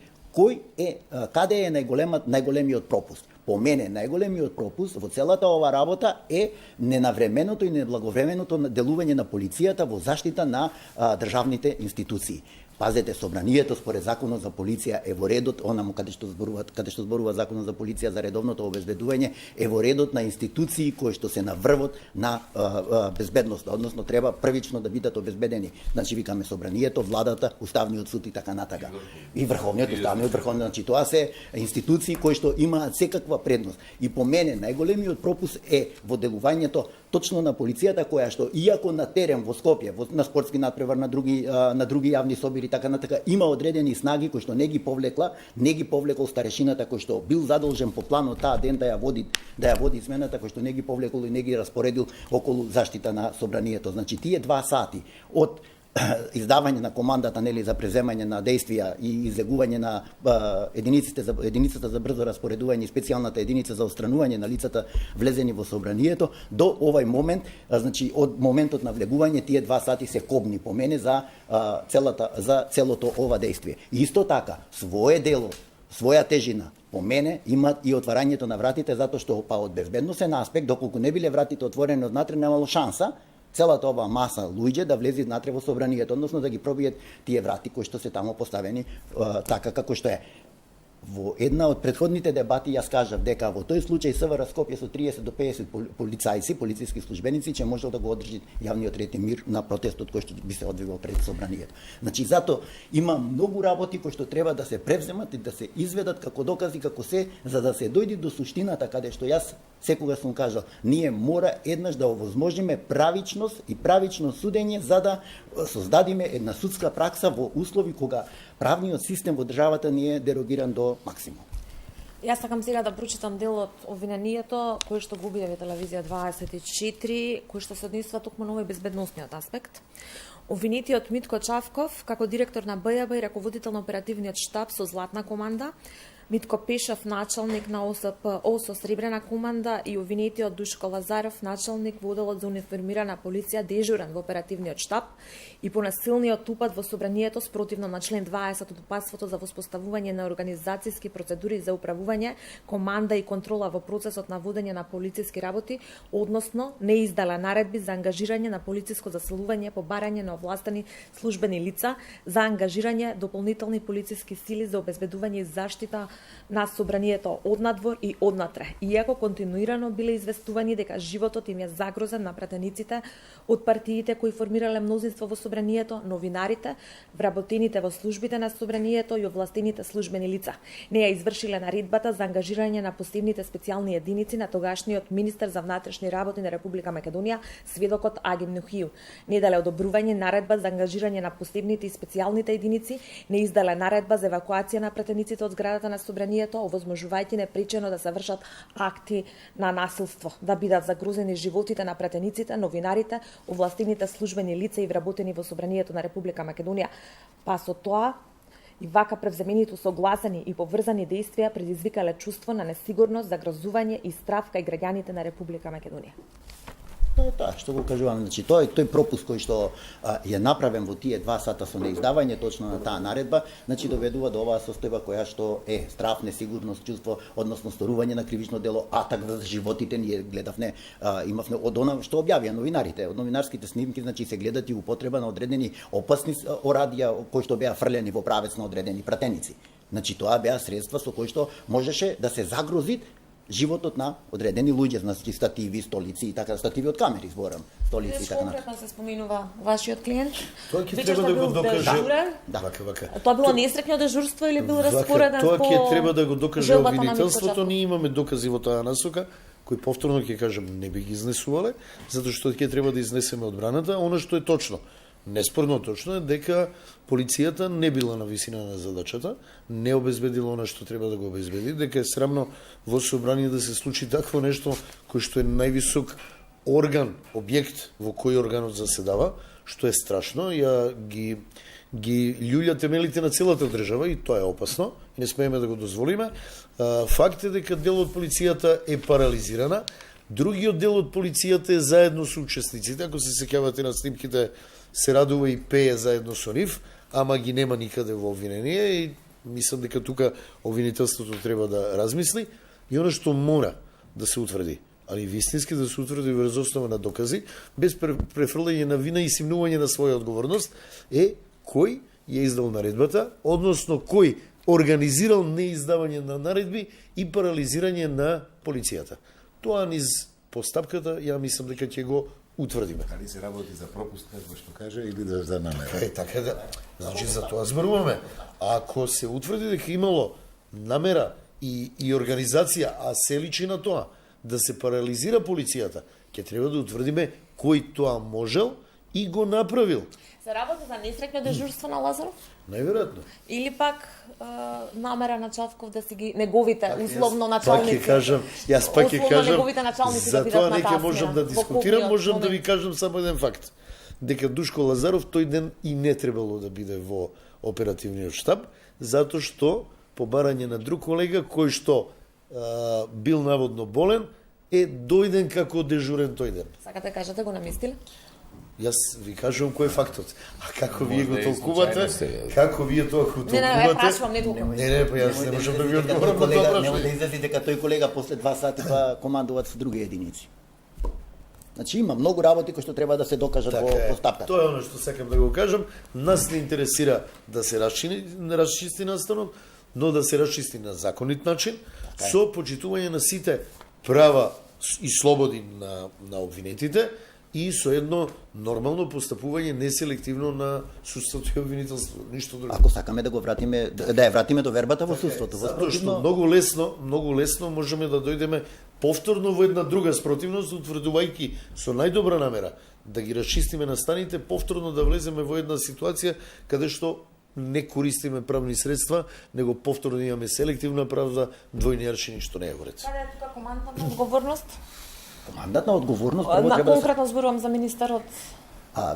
каде е најголемиот пропуст. По мене, најголемиот пропуст во целата ова работа е ненавременото и неблаговременото делување на полицијата во заштита на државните институции. Пазете, собранието според законот за полиција е во редот, онаму каде што зборува законот за полиција за редовното обезбедување, е во редот на институции кои што се на врвот на безбедност, односно треба првично да бидат обезбедени. Значи викаме собранието, владата, уставниот суд и така натака. И врховниот, уставниот, врховниот, значи тоа се институции кои што имаат секаква предност. И по мене најголемиот пропуст е во делувањето точно на полицијата која што иако на терен во Скопје, на спортски натпревар, на други јавни собири така натака има одредени снаги кои што не ги повлекол старешината кој што бил задолжен по планот таа ден да ја води измената, кој што не ги повлекол и не ги распоредил околу заштита на собранието. Значи тие 2 сати од издавање на командата за преземање на действија и излегување на единицата за брзо распоредување и специјалната единица за отстранување на лицата влезени во собранието до овај момент, значи од моментот на влегување тие 2 сати се кобни по мене за целото ова действие. Исто така, свое дело, своја тежина по мене има и отварањето на вратите, затоа што од безбедносен аспект, доколку не биле вратите отворени однатре, немало шанса целата ова маса луѓе да влезат натре во собранието, односно да ги пробијат тие врати кои што се таму поставени така како што е. Во една од претходните дебати јас кажав дека во тој случај СВР Скопје со 30 до 50 полицајци, полициски службеници ќе можел да го одржи јавниот ред и мир на протестот кој што би се одвивал пред собранието. Значи зато има многу работи кои што треба да се превземат и да се изведат како докази, како се, за да се дојде до суштината каде што јас секогаш сум кажал, ние мора еднаш да овозможиме правичност и правично судење за да создадиме една судска пракса во услови кога правниот систем во државата ни е дерогиран до максимум. Јас сакам сега да прочитам дел од обвинението кој што го објави телевизија 24, кој што се однесува токму на овој безбедносниот аспект. Обвинетиот Митко Чавков, како директор на БЈБ и раководител на оперативниот штаб со Златна команда, Митко Пешев, началник на ОСПО со Сребрена команда и обвинетиот Душко Лазаров, началник во оделот за униформирана полиција, дежурен во оперативниот штаб, и по насилниот упад во собранието спротивно на член 20 од Упатството за воспоставување на организацијски процедури за управување, команда и контрола во процесот на водење на полициски работи, односно не издала наредби за ангажирање на полициско заселување по барање на овластени службени лица за ангажирање дополнителни полициски сили за обезбедување и заштита на собранието однадвор и однатре, иако континуирано биле известувани дека животот им е загрозен на пратениците од партиите кои формирале мнозинство во собранието, новинарите, вработените во службите на собранието и овластените службени лица. Не ја извршиле наредбата за ангажирање на посебните специјални единици на тогашниот министер за внатрешни работи на Република Македонија, сведокот Агим Нухију. Не дале одобрување наредба за ангажирање на посебните и специјалните единици, не издале наредба за евакуација на пратениците од зградата на собранието, овозможувајќи непречено да се вршат акти на насилство, да бидат загрозени животите на пратениците, новинарите, овластените службени лица и вработени во собранието на Република Македонија. Па со тоа и вака превземените согласени и поврзани действија предизвикале чувство на несигурност, загрозување и страв кај граѓаните на Република Македонија. Тоа што го кажувам, значи тој пропуск кој што е направен во тие 2 сата со неиздавање точно на таа наредба, значи доведува до оваа состојба која што е страв, несигурност, чувство, односно сторување на кривично дело, атак за животите. Ние гледавме, имавме од она што објавија новинарите, од новинарските снимки, значи се гледат и употреба на одредени опасни орадија кои што беа фрлени во правец на одредени пратеници. Значи тоа беа средства со кои што можеше да се загрози животот на одредени луѓе, значи стативи, столици и така, стативи од камери зборам, столици и така натаму. Конкретно се споминува вашиот клиент? Тоа ќе треба да го докаже. Да. Вака. Тоа било несреќно дежурство или бил распореден по... Тоа ќе треба да го докаже желбата на обвинителството. Митко Ние имаме докази во таа насока, кои повторно ќе кажам не би ги изнесувале, затоа што ќе треба да изнесеме одбраната. Оно што е точно, неспорно точно е дека полицијата не била на висина на задачата, не обезбедила она што треба да го обезбеди, дека е срамно во собрание да се случи такво нешто кој што е највисок орган, објект во кој органот заседава, што е страшно. Ја ги љулја темелите на целата држава и тоа е опасно и не смееме да го дозволиме. Факт е дека дел од полицијата е парализирана, другиот дел од полицијата е заедно со учесниците. Ако се сеќавате на снимките, се радува и пее заедно со нив, ама ги нема никаде во обвинение и мислам дека тука обвинителството треба да размисли и оно што мора да се утврди, али вистински да се утврди врз основа на докази, без префрлање на вина и симнување на своја одговорност, е кој ја издал наредбата, односно кој организирал неиздавање на наредби и парализирање на полицијата. Тоа низ постапката, ја мислам дека ќе го утврдиме. Дали се работи за пропуст, како што каже, или да за намера? Така да. Значи за тоа зборуваме. Ако се утврди дека имало намера и организација, а се личи на тоа да се парализира полицијата, ќе треба да утврдиме кој тоа можел и го направил. Се работи за несреќно дежурство на Лазаров? Најверојатно. Или пак намера на Чавков да си ги неговите условно началници. Јас пак ќе кажам, неговите началници за да тоа бидат не ќе можам да дискутирам, можам да ви кажам само еден факт. Дека Душко Лазаров тој ден и не требало да биде во оперативниот штаб, затоа што по барање на друг колега кој што бил наводно болен, е дојден како дежурен тој ден. Сакате да кажете го наместиле? Јас ви кажувам кој е фактот. А како вие го Можда и толкувате? случајно се. Како вие тоа го толкувате? Не, прашувам, не толкувам. Не, па јас не можам да ви одговорам на тоа Нема прашање. да излезе дека тој колега после 2 сати па командуваат со други единици. Значи има многу работи кои што треба да се докажат во постапката. Тоа е оно што сакам да го кажам. Нас не интересира да се расчисти настанот, но да се расчисти на законит начин, со почитување на сите права и слободи на обвинетите и со едно нормално постапување неселективно на судството и обвинителството, ништо друго. Ако сакаме да го вратиме, да ја вратиме до вербата во судството, во Затоа што спротивно многу лесно можеме да дојдеме повторно во една друга спротивност, утврдувајќи со најдобра намера да ги расчистиме настаните, повторно да влеземе во една ситуација каде што не користиме правни средства, него повторно имаме селективна правда, двојни аршини, што не е во ред. Каде е тука командната одговорност? Командатна одговорност прво треба да Конкретно зборувам за министерот.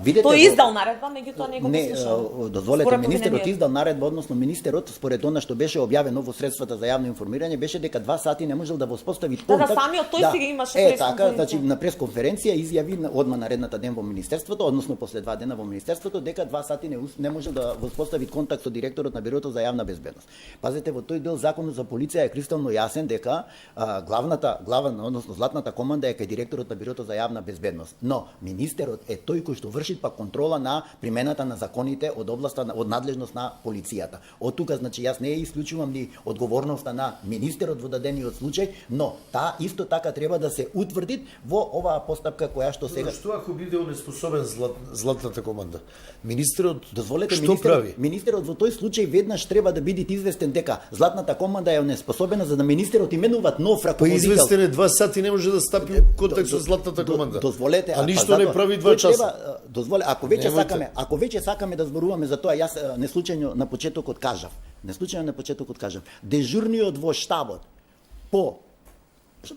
видете Тој издал наредба, меѓутоа не го послушал. Дозволете, Според министерот обвинението. издал наредба, односно министерот според она што беше објавено во средствата за јавно информирање беше дека 2 сати не можел да воспостави контакт. самиот тој си ги имаше така, пресконференција. значи на пресконференција изјави одма наредната ден во министерството, односно после 2 дена во министерството дека 2 сати не можел да воспостави контакт со директорот на Бирото за јавна безбедност. Пазете, во тој дел законот за полиција е кристално јасен дека односно златната команда е кај директорот на Бирото за јавна безбедност. Но министерот е тој кој што врши па контрола на примената на законите од областа од надлежност на полицијата. Од тука, значи, јас не исклучувам ни одговорноста на министерот во дадениот случај, но таа исто така треба да се утврди во оваа постапка која што сега... Што ако биде онеспособен златната команда? Министерот Дозволете, што прави? министерот во тој случај веднаш треба да биде известен дека златната команда е онеспособена за да министерот именуваат нов Па раководител. известен е 2 сати не може да стапи контакт со златната команда. Дозволете, а ништо не прави 2 часа. Дозволете, ако веќе сакаме да зборуваме за тоа, јас неслучајно на почетокот кажав. Дежурниот во штабот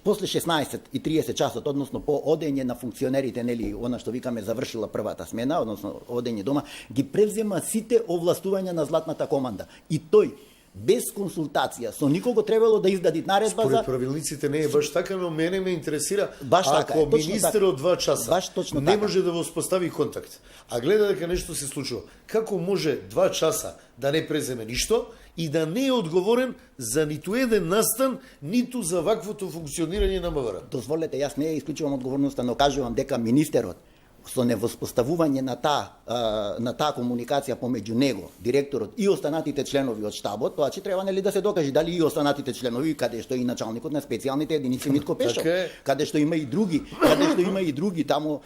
после 16:30 часот, односно по одење на функционерите, нели, она што викаме завршила првата смена, односно одење дома, ги превзема сите овластувања на златната команда. И тој без консултација со никого требало да издади наредба Според за правилниците не е баш така, но мене ме интересира Баш така ако е, точно министерот 2 часа Баш точно не така. може да воспостави контакт, а гледа дека нешто се случува, како може 2 часа да не преземе ништо и да не е одговорен за ниту еден настан, ниту за ваквото функционирање на МВР? Дозволете, јас не ја исклучувам одговорноста, но кажувам дека министерот со невоспоставување на таа комуникација помеѓу него, директорот и останатите членови од штабот, тоа ќе треба нели да се докаже дали и останатите членови, каде што и началникот на специјалните единици Митко Пешов, каде што има и други, таму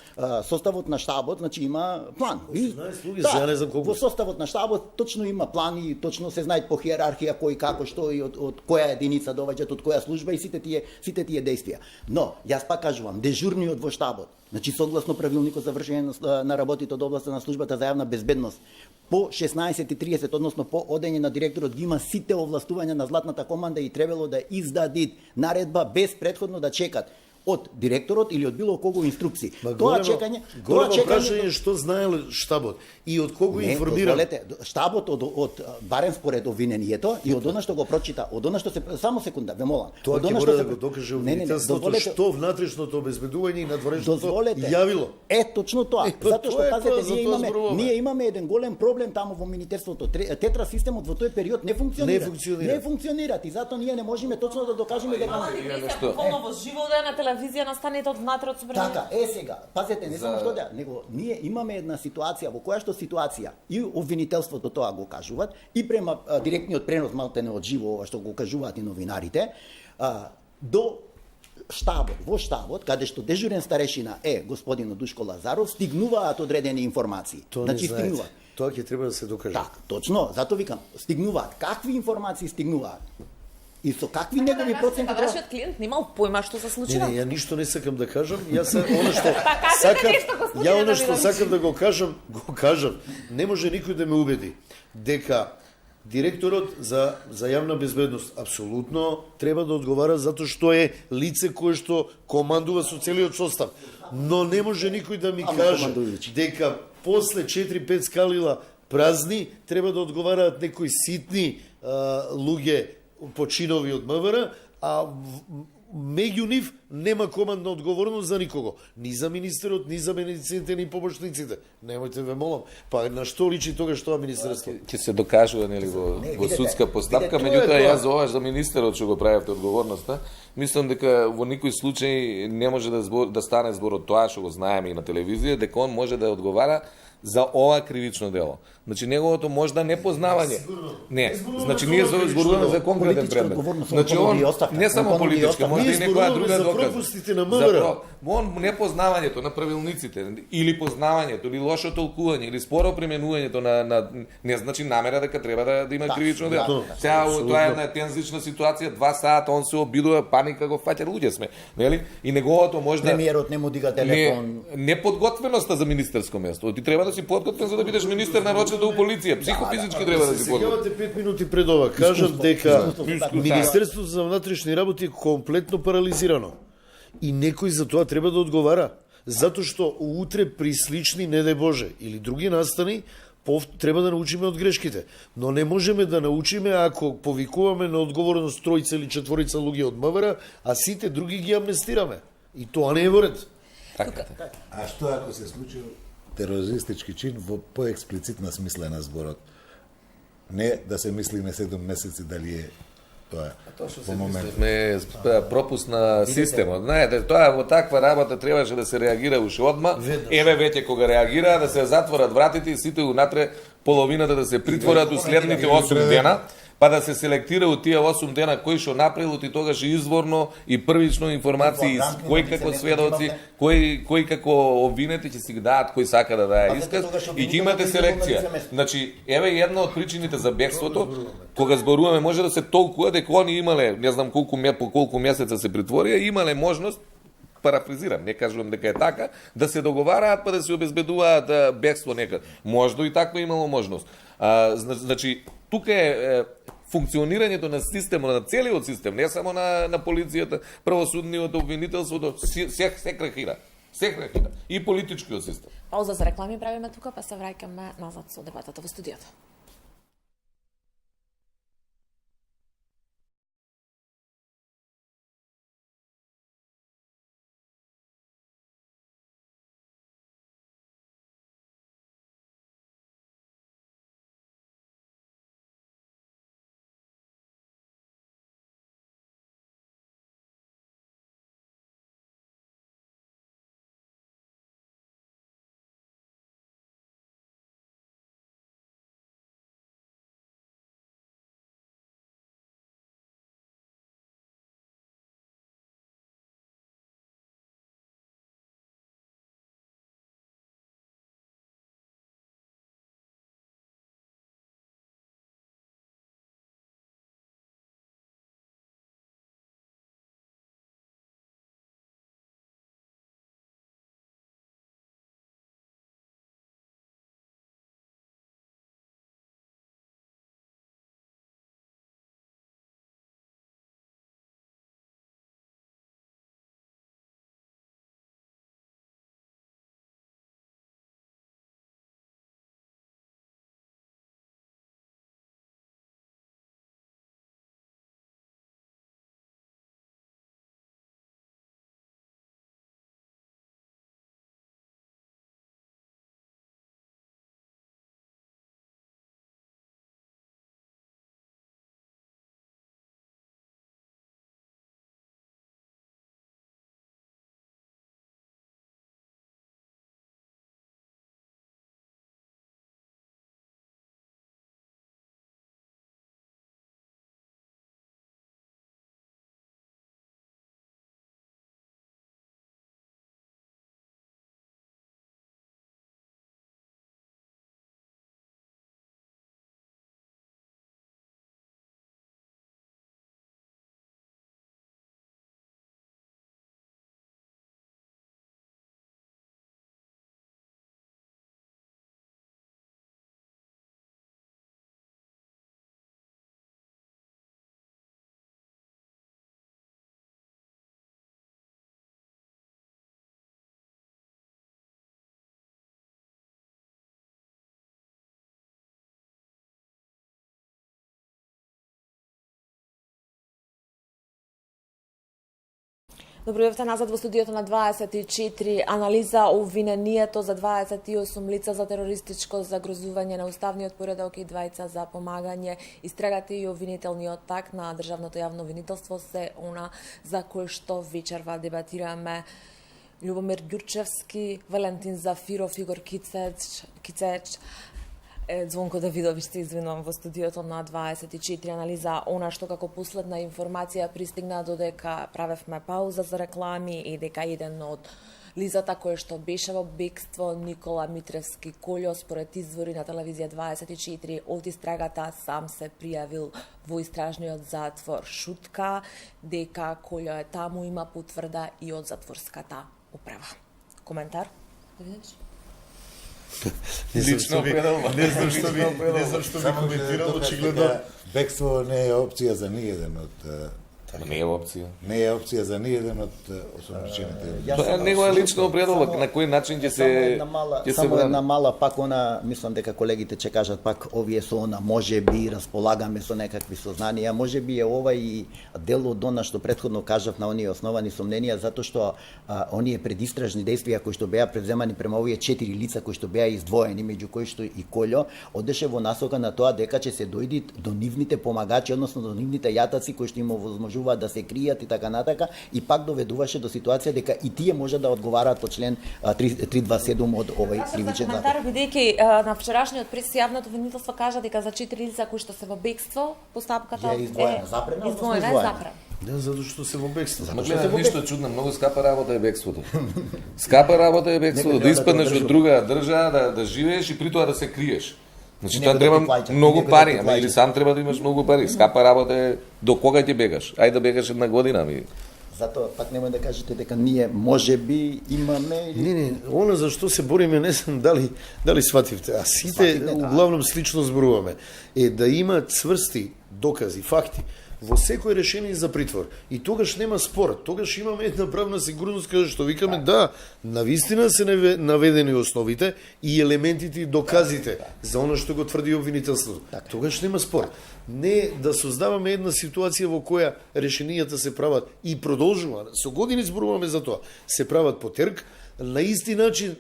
составот на штабот, значи има план. 18 луѓе, ја не знам колку. Во составот на штабот точно има план и точно се знае по хиерархија кој како што и од која единица доаѓаат, од која служба и сите тие действија. Но јас пак кажувам, дежурниот во штабот, значи согласно правилникот за вршење на работите од областа на службата за јавна безбедност, по 16:30, односно по одење на директорот, ги има сите овластувања на златната команда и требало да издадат наредба без претходно да чекат од директорот или од било кого инструкции. Тоа прашање што знаел штабот и од кого информира. Дозволете, штабот од барем според обвинението и од она што го прочита, од она што се само секунда, ве молам. Тоа ќе мора да го докаже обвинителството што внатрешното обезбедување и надворешното јавило. Точно тоа. Затоа што пазете, ние имаме еден голем проблем таму во министерството. Тетра системот во тој период не функционира. Не функционира и затоа ние не можеме точно да докажеме дека Во живо да на телевизија настанете од внатре од собранието. Така, сега, пазете, не само што него ние имаме една ситуација во која што ситуација и обвинителството тоа го кажуваат и према директниот пренос малтене од живо ова што го кажуваат и новинарите, до штабот, во штабот, каде што дежурен старешина е господинот Душко Лазаров, стигнуваат одредени информации. Значи стигнуваат. Тоа ќе треба да се докаже. Так, точно, затоа викам, стигнуваат. Какви информации стигнуваат? И со какви негови проценти? Вашиот клиент немал појма што се случува. Не, ја ништо не сакам да кажам. Јас она што сакам да го кажам. Не може никој да ме убеди дека директорот за јавна безбедност апсолутно треба да одговара затоа што е лице кое што командува со целиот состав. Но не може никој да ми каже дека после 4-5 скалила празни треба да одговараат некои ситни луѓе починови од МВР, а меѓу нив нема командна одговорност за никого. Ни за министерот, ни за медицините, ни помошниците. Немојте ве молам. Па на што личи тогаш тоа министерство? Ќе се докажува нели во судска постапка, меѓутоа јас за ова за министерот што го правевте одговорноста, мислам дека во никој случај не може да стане збор од тоа што го знаеме и на телевизија, дека он може да одговара за ова кривично дело. Значи неговото можда непознавање. Не, значи ние зборуваме за конкретен предмет. Значи он не само политичка, можда и некоја друга доказа. Он непознавањето на правилниците или познавањето или лошо толкување или споро применувањето на не значи намера дека треба да има кривично дело. Сега тоа е една тензична ситуација, 2 сата он се обидува, паника го фаќа, луѓе сме, нели? И неговото можда премиерот не му дига телефон. Неподготвеноста за министерско место. Ти треба да да си подготвен за да бидеш министер, нарочно у полиција. Психофизички треба да си подготвен. Сегавате 5 минути пред ова, кажат дека Министерството за внатрешни работи е комплетно парализирано. И некој за тоа треба да одговара. Затоа што утре при слични, не дај Боже, или други настани, треба да научиме од грешките. Но не можеме да научиме ако повикуваме на одговорност тројца или четворица луѓе од МВР, а сите други ги амнестираме. И тоа не е во ред. Така. А што ако се случи терористички чин во поексплицитна смисла на зборот? Не да се мислиме 7 месеци дали е тоа во момент. Пропуст на системот. Знаете, тоа во таква работа требаше да се реагира уште одма. Еве веќе кога реагираа да се затворат вратите и сите унатре половината да се притворат у следните 8 дена, па да се селектира од тие 8 дена кој што направил и тогаш изворно и првично информации кој како сведоци, кој како обвинети ќе си ги даат кој сака да даде исказ и ќе имате селекција. Значи, еве една од причините за бегството, кога зборуваме може да се толкува дека они имале, не знам по колку месеца се притворија, имале можност, парафризирам, не кажувам дека е така, да се договараат па да се обезбедуваат бегство некаде. Можда и таква имало можност. Значи, тука е функционирањето на системот, на целиот систем, не само на полицијата, правосудниот, обвинителството, се крахира. Се крахира. И политичкиот систем. Пауза за реклами правиме тука, па се враќаме назад со дебатата во студиото. Добро вечер назад во студиото на 24. Анализа обвинението за 28 лица за терористичко загрозување на уставниот поредок и двајца за помагање. Истрагата и обвинителниот так на Државното јавно обвинителство се она за кој што вечерва дебатираме. Љубомир Ѓурчевски, Валентин Зафиров, Игор Кицеч, Звонко Давидович, се извинувам, во студиото на 24. Анализа она што како последна информација пристигна додека правевме пауза за реклами и дека еден од лицата кој што беше во бегство, Никола Митревски Колјо, според извори на телевизија 24 од истрагата сам се пријавил во истражниот затвор Шутка, дека Колјо е таму, има потврда и од затворската управа. Коментар? Давидович? Лично определба. Не знам што би коментирал, очигледно. Бегство не е опција за ниеден од Не е опција. не е опција за ниеден од осомничените. Тоа е негова лична определба, на кој начин ќе се Само една мала, пак она, мислам дека колегите ќе кажат пак овие со она, може би располагаме со некакви сознанија, може би е ова и дел од она што претходно кажав на оние основани сомненија, затоа што оние предистражни действија кои што беа предземани према овие 4 лица кои што беа издвоени, меѓу кои што и Колјо, одеше во насока на тоа дека ќе се дојди до нивните помагачи, односно до нивните јатаци кои што им овозможуваат да се кријат и така натака, и пак доведуваше до ситуација дека и тие може да одговараат по член 327 од овој кривичен закон. Коментар, бидејќи на вчерашниот прес јавното обвинителство кажа дека за 4 лица кои што се во бегство, постапката Е издвоена, запрена, издвоена, издвоена. запрена. Да, затоа што се во бегство. Ма гледа, ништо е чудно, многу скапа работа е бегството. Скапа работа е бегството, да испаднеш од друга држава, да живееш и при тоа да се криеш. Значи Некој тоа да треба ти плаќа, многу некој да пари, ти ама или плаќа. сам треба да имаш многу пари. Скапа работа е до кога ќе бегаш? Ајде да бегаш една година, ми. Затоа пак немој да кажете дека ние може би имаме или Не, она за што се бориме, не знам дали свативте, а сите Свативме, да. углавном слично зборуваме, е да има цврсти докази, факти во секој решение за притвор. И тогаш нема спор, тогаш имаме една правна сигурност каде што викаме да, навистина се наведени основите и елементите и доказите за оно што го тврди обвинителството. Тогаш нема спор. Не да создаваме една ситуација во која решенијата се прават и продолжува. Со години зборуваме за тоа. Се прават по терк, на исти начин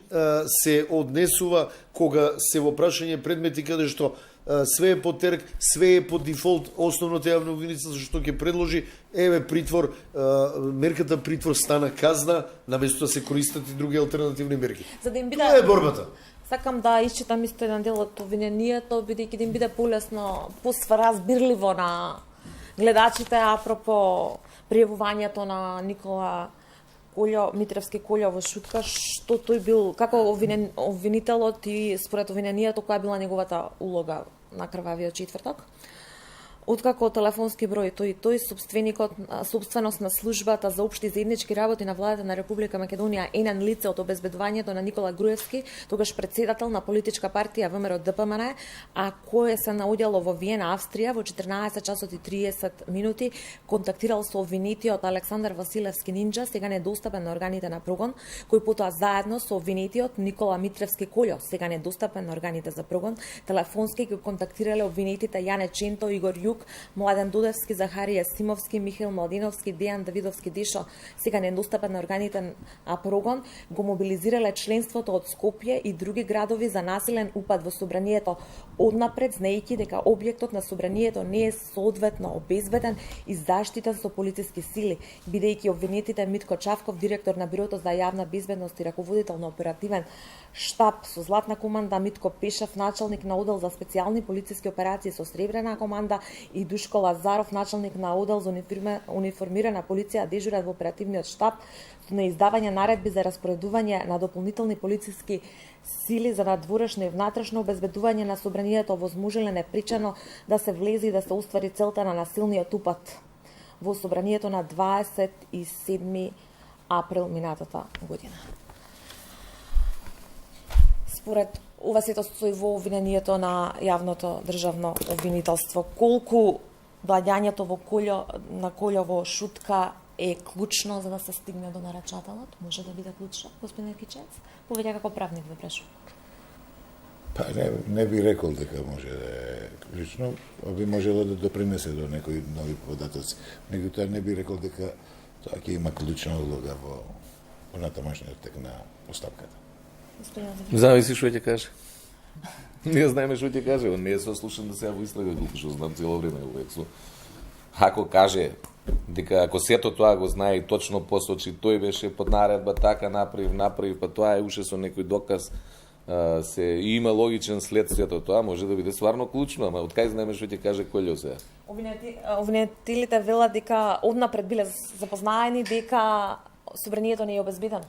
се однесува кога се во прашање предмети каде што све е по терк, све е по дефолт, основното јавно обвинителство што ќе предложи, еве притвор, мерката притвор стана казна, наместо да се користат и други алтернативни мерки. За да им биде Тоа е борбата. Сакам да исчитам исто еден дел од обвинението, бидејќи да им биде полесно, посваразбирливо на гледачите апропо пријавувањето на Никола Колјо, Митревски Колјо во шутка, што тој бил, како обвинителот и според обвинението, која била неговата улога на крвавиот четврток. Откако телефонски број тој собственост на службата за општи заеднички работи на владата на Република Македонија енен лице од обезбедувањето на Никола Груевски, тогаш председател на политичка партија ВМРО ДПМН, а кој се наоѓало во Виена, Австрија во 14 часот и 30 минути, контактирал со обвинетиот Александар Василевски Нинџа, сега недостапен на органите на прогон, кој потоа заедно со обвинетиот Никола Митревски Колјо, сега недостапен на органите за прогон, телефонски ги контактирале обвинетите Јане Ченто, Игор Јук, Младен Дудевски, Захарија Симовски, Михаил Младиновски, Дејан Давидовски Дишо, сега недостапен на органите на прогон, го мобилизирале членството од Скопје и други градови за насилен упад во собранието, однапред знаејќи дека објектот на собранието не е соодветно обезбеден и заштитен со полициски сили, бидејќи обвинетите Митко Чавков, директор на Бирото за јавна безбедност и раководител на оперативен штаб со златна команда, Митко Пешев, началник на одел за специјални полициски операции со сребрена команда, и Душко Лазаров, началник на одел за униформирана полиција, дежурат во оперативниот штаб на издавање наредби за распоредување на дополнителни полициски сили за надворешно и внатрешно обезбедување на собранието, возможеле непричано да се влезе и да се оствари целта на насилниот упад во собранието на 27 април минатата година. Според ова сето стои во обвинението на јавното државно обвинителство. Колку бладјањето на Колјо во шутка е клучно за да се стигне до нарачателот? Може да биде клучно, господин Кичец? Повеќе како правник ве прашувам. Па не би рекол дека може да е клучно, би можело да допринесе до некои нови податоци. Меѓутоа не би рекол дека тоа ќе има клучна улога во натамошниот тек на постапката. Зависи што ќе каже. Ние знаеме што ќе каже, он не е сослушан да сега во истрага, колку што знам цело време во ексо. Ако каже дека ако сето тоа го знае и точно посочи, тој беше под наредба, така направи, па тоа е уште со некој доказ, се и има логичен следствието тоа, може да биде стварно клучно, ама од кај знаеме што ќе каже Колјо сега? Обвинетилите велат дека однапред биле запознаени дека собранието не е обезбедено.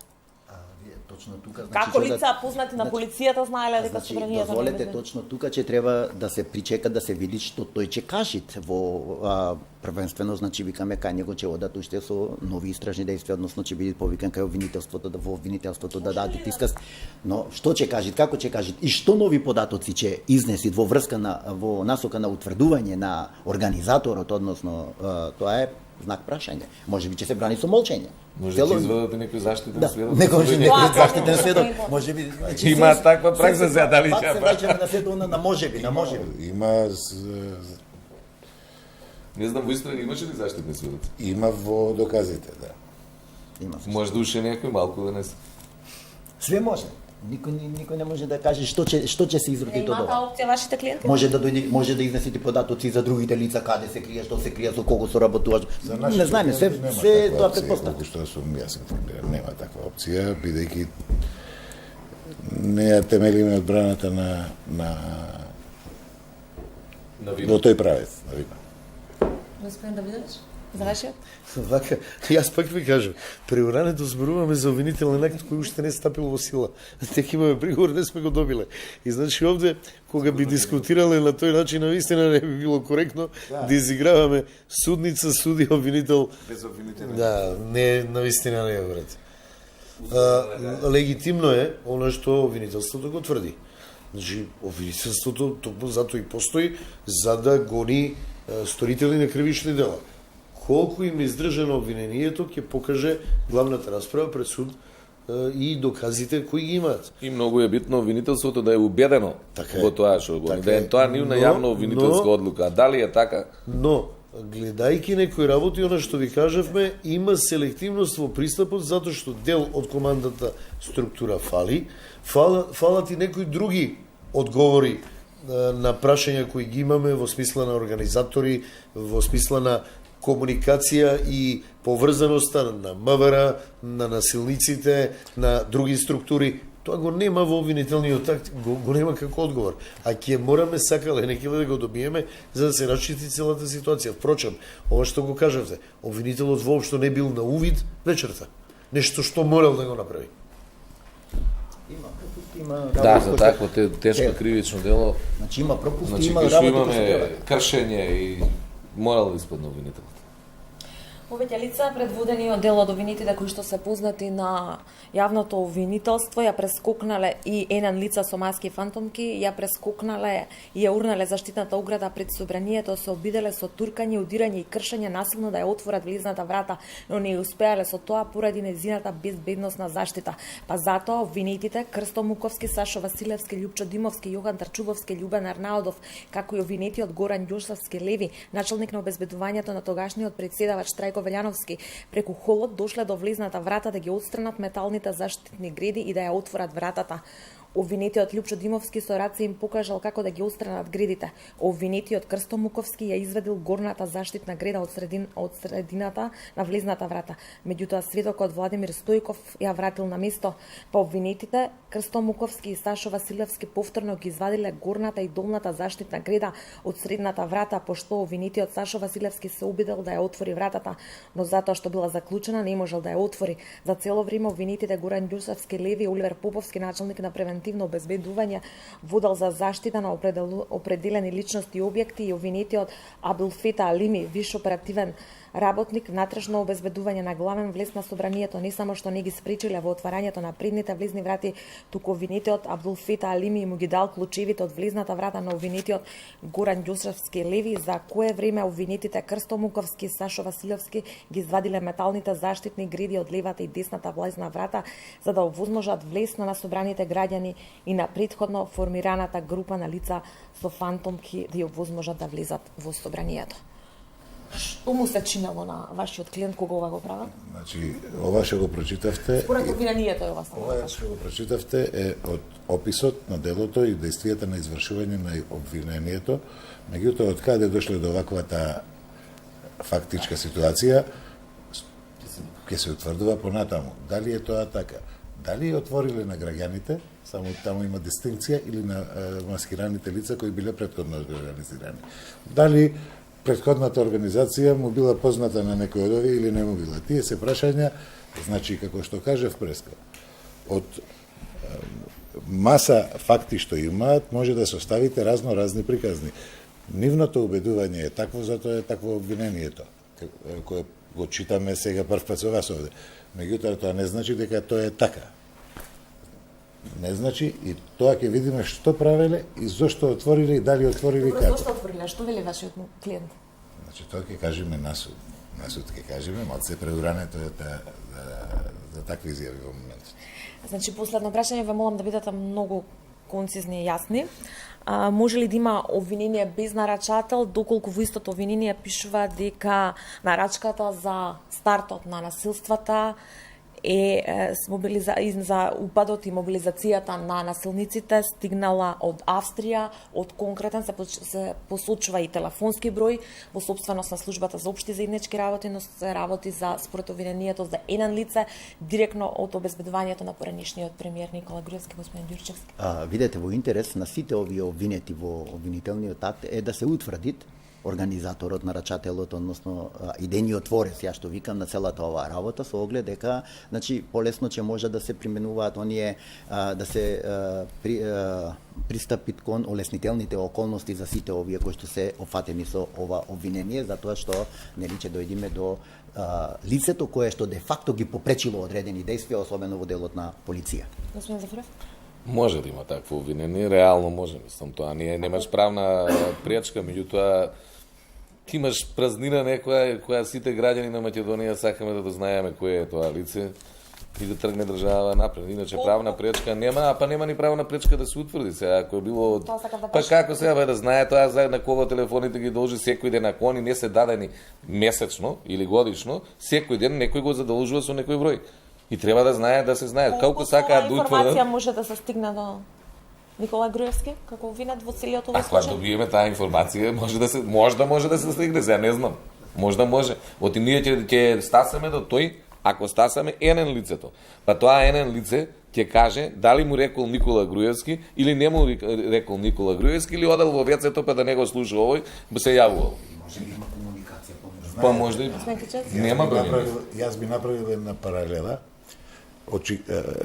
Точно тука, Како лица познати на полицијата знаеле дека Значи, собранието дозволете точно тука че треба да се причека да се види што тој ќе кажит во првенствено, значи викаме кај него ќе одат уште со нови истражни действија, односно ќе биде повикан кај обвинителството во обвинителството да дадат исказ. Но што ќе кажит, како ќе кажит и што нови податоци ќе изнеси во врска во насока на утврдување на организаторот, односно тоа е знак прашање. Може би ќе се брани со молчење. Може да извадат некој заштитен сведок. Некој заштитен сведок. Може би има таква пракса сега дали ќе се враќаме на сето на можеби, на можеби. Има Не знам, во истина имаше ли заштитни сведоци? има во доказите, да. Има. Може да уше некој малку да не се. Све може. Никој не може да каже што ќе се изроди тоа. Имаат опција вашите клиенти? Може да изнесете податоци за другите лица, каде се крие, што се крие, со кого соработуваш. Не знаеме, се тоа претпоставка. Колку што сум јас информиран, нема таква опција, бидејќи не ја темелиме одбраната на во тој правец, на вина. Господин Давидович, завршиот? Вака, јас пак ви кажам, преурането зборуваме за обвинителен акт кој уште не стапил во сила. Тек имаме приговор, не сме го добиле. И значи овде, кога би дискутирале на тој начин, наистина не би било коректно да изиграваме судница, суди, обвинител. Без обвинителен. Да, не, наистина не е, брат. Легитимно е оно што обвинителството го тврди. Значи, обвинителството токму затоа и постои, за да гони сторители на кривични дела. Колку им е издржано обвинението ќе покаже главната расправа пред суд и доказите кои ги имаат. И многу е битно обвинителството да е убедено во тоа што го. Да е тоа нивна јавна обвинителска одлука. Дали е така? Но, гледајќи некои работи, она што ви кажавме, има селективност во пристапот, затоа што дел од командата структура фали. Фалат и некои други одговори на прашања кои ги имаме во смисла на организатори, во смисла на комуникација и поврзаноста на МВР, на насилниците, на други структури. Тоа го нема во обвинителниот акт, го нема како одговор. А ќе мораме сакале некаде да го добиеме за да се расчисти целата ситуација. Впрочем, ова што го кажавте, обвинителот воопшто не бил на увид вечерта. Нешто што морал да го направи. Да, за такво тешко кривично дело. Значи има пропусти, Значи, има кај што работа. имаме кршење и морал да испадне обвинителот. Повеќе лица предводени од дел од обвинетите кои што се познати на јавното обвинителство ја прескокнале и еден лица со маски и фантомки, ја прескокнале и ја урнале заштитната ограда пред собранието, се обиделе со туркање, удирање и кршење насилно да ја отворат влезната врата, но не успеале со тоа поради нејзината безбедносна заштита. Па затоа обвинетите Крсто Муковски, Сашо Василевски, Љупчо Димовски, Јохан Тарчубовски, Љубен Арнаудов, како и обвинетиот Горан Ѓурсовски Леви, началник на обезбедувањето на тогашниот председавач Трајко Велјановски, преку холот дошле до влезната врата да ги отстранат металните заштитни греди и да ја отворат вратата. Обвинетиот Љупчо Димовски со раце им покажал како да ги отстранат гредите. Обвинетиот Крсто Муковски ја извадил горната заштитна греда од средината на влезната врата. Меѓутоа сведокот Владимир Стојков ја вратил на место. Па обвинетите Крсто Муковски и Сашо Василевски повторно ги извадиле горната и долната заштитна греда од средната врата, пошто обвинетиот Сашо Василевски се убедил да ја отвори вратата, но затоа што била заклучена не можел да ја отвори. За цело време обвинетите Горан Ѓурсовски Леви и Оливер Поповски, началник на превентивно обезбедување, водел за заштита на определени личности и објекти, и обвинетиот Абдулфета Алими, виш оперативен работник внатрешно обезбедување на главен влез на собранието, не само што не ги спречиле во отварањето на предните влезни врати, туку обвинетиот Абдулфета Алими му ги дал клучевите од влезната врата на обвинетиот Горан Ѓурсовски Леви, за кое време обвинетите Крсто Муковски и Сашо Василевски ги извадиле металните заштитни греди од левата и десната влезна врата, за да овозможат влезно на собраните граѓани и на претходно формираната група на лица со фантомки да ја овозможат да влезат во собранието. Што му се чинело на вашиот клиент кога ова го правил? Значи, ова што го прочитавте... Според обвинението е ова само. Ова што го прочитавте е од описот на делото и действијата на извршување на обвинението. Меѓутоа, од каде дошле до ваквата фактичка ситуација, ќе се утврдува понатаму. Дали е тоа така? Дали отвориле на граѓаните, само таму има дистинкција, или на маскираните лица кои биле претходно организирани? Дали претходната организација му била позната на некој од овие или не му била? Тие се прашања, значи, како што кажав преска, од маса факти што имаат, може да составите разни приказни. Нивното убедување е такво, затоа е такво обвинението, кое го читаме сега прв пат со вас овде. Меѓутоа, тоа не значи дека тоа е така. Не значи, и тоа ќе видиме што правеле и зошто отвориле и дали отвориле и како. Зошто отвориле? Што вели вашиот клиент? Значи, тоа ќе кажеме на суд. На суд ќе кажеме, малце преуране тоа за такви изјави во момент. Значи, последно прашање, ве молам да бидете многу концизни и јасни. Може ли да има обвинение без нарачател, доколку во истото обвинение пишува дека нарачката за стартот на насилствата е за упадот и мобилизацијата на насилниците стигнала од Австрија, од конкретен се посочува и телефонски број во собственост на службата за општи заеднички работи, но се работи за според обвинението за еден лице директно од обезбедувањето на поранишниот премиер Никола Груевски, господин Ѓурчевски. Видете, во интерес на сите овие обвинети во обвинителниот акт е да се утврдит организаторот, нарачателот, односно идејниот творец, ја што викам, на целата оваа работа, со оглед дека, значи, полесно ќе може да се применуваат оние, да се пристапит кон олеснителните околности за сите овие кои што се офатени со ова обвинение, затоа што нели ќе дојдеме до лицето кое што де факто ги попречило одредени действија, особено во делот на полиција. Господин Зафиров? Може да има такво обвинение, реално може, мислам, тоа немаш правна пречка, меѓутоа ти имаш празнина некоја која сите граѓани на Македонија сакаме да знаеме кој е тоа лице и да тргне држава напред. Иначе правна пречка нема, па нема ни правна пречка да се утврди. Сега ако е било па како сега да знае тоа на кого телефоните ги должи секој ден, ако они не се дадени месечно или годишно, секој ден некој го задолжува со некој број. И треба да знае, да се знае. Колку сакаат да утврдат. Информација може да се стигне до Никола Груевски, како обвинет во целиот овој случај? Ако добиеме таа информација, може да се стигне, сега не знам. Може да може. Оти ние ќе стасаме до тој, ако стасаме еден лицето. Па тоа еден лице ќе каже дали му рекол Никола Груевски или не му рекол Никола Груевски или одел во вецето па да не го слуша овој, би се јавувал. Може да има комуникација помеѓу. Па може да нема Јас би направил една паралела.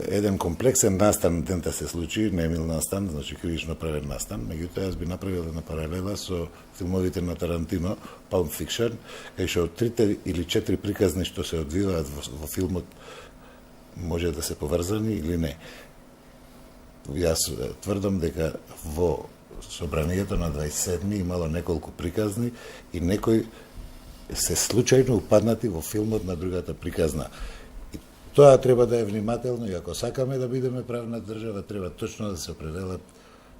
Еден комплексен настан дента се случи, немил настан, значи кривично правен настан, меѓутоа јас би направил една паралела со филмовите на Тарантино, Pulp Fiction, кај што 3 или 4 приказни што се одвиваат во филмот може да се поврзани или не. Јас тврдам дека во собранието на 27 имало неколку приказни и некои се случајно упаднати во филмот на другата приказна. Тоа треба да е внимателно и ако сакаме да бидеме правна држава, треба точно да се определат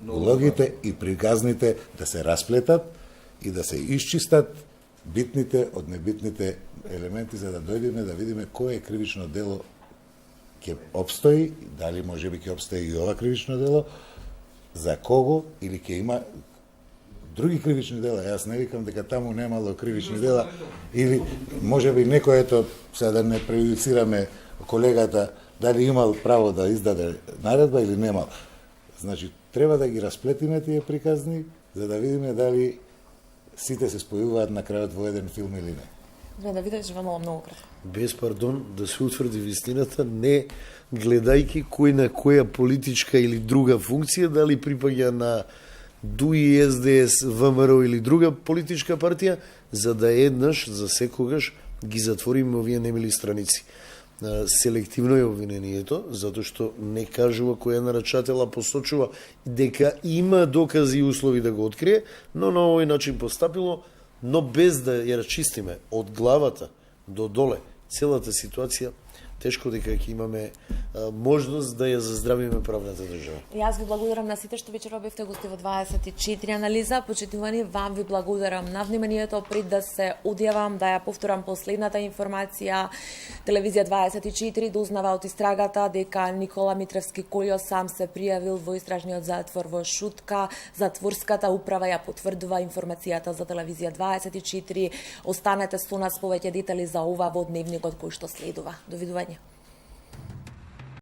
улогите и приказните да се расплетат и да се исчистат битните од небитните елементи за да дојдеме да видиме кое е кривично дело ќе обстои, дали можеби ќе обстои и ова кривично дело, за кого или ќе има други кривични дела. Јас не викам дека таму немало кривични дела или можеби некој ето сега да не преюдицираме колегата дали имал право да издаде наредба или немал. Значи, треба да ги расплетиме тие приказни, за да видиме дали сите се спојуваат на крајот во еден филм или не. Да видиш, вамало многу кратко. Без пардон, да се утврди вистината, не гледајки кој на која политичка или друга функција, дали припаѓа на ДУИ, СДС, ВМРО или друга политичка партија, за да еднаш, за секогаш, ги затвориме овие немили страници. Селективно е обвинението, затоа што не кажува која нарачатела посочува дека има докази и услови да го открие, но на овој начин постапило, но без да ја расчистиме од главата до доле целата ситуација, тешко дека ќе имаме можност да ја заздравиме правната држава. Јас ви благодарам на сите што вечера бевте гости во 24 анализа. Почитувани, вам ви благодарам на вниманието. Пред да се одјавам, да ја повторам последната информација. Телевизија 24 дознава од истрагата дека Никола Митревски Колјо сам се пријавил во истражниот затвор во Шутка. Затворската управа ја потврдува информацијата за Телевизија 24. Останете со нас, повеќе детали за ова во дневникот кој што следува. Довидување.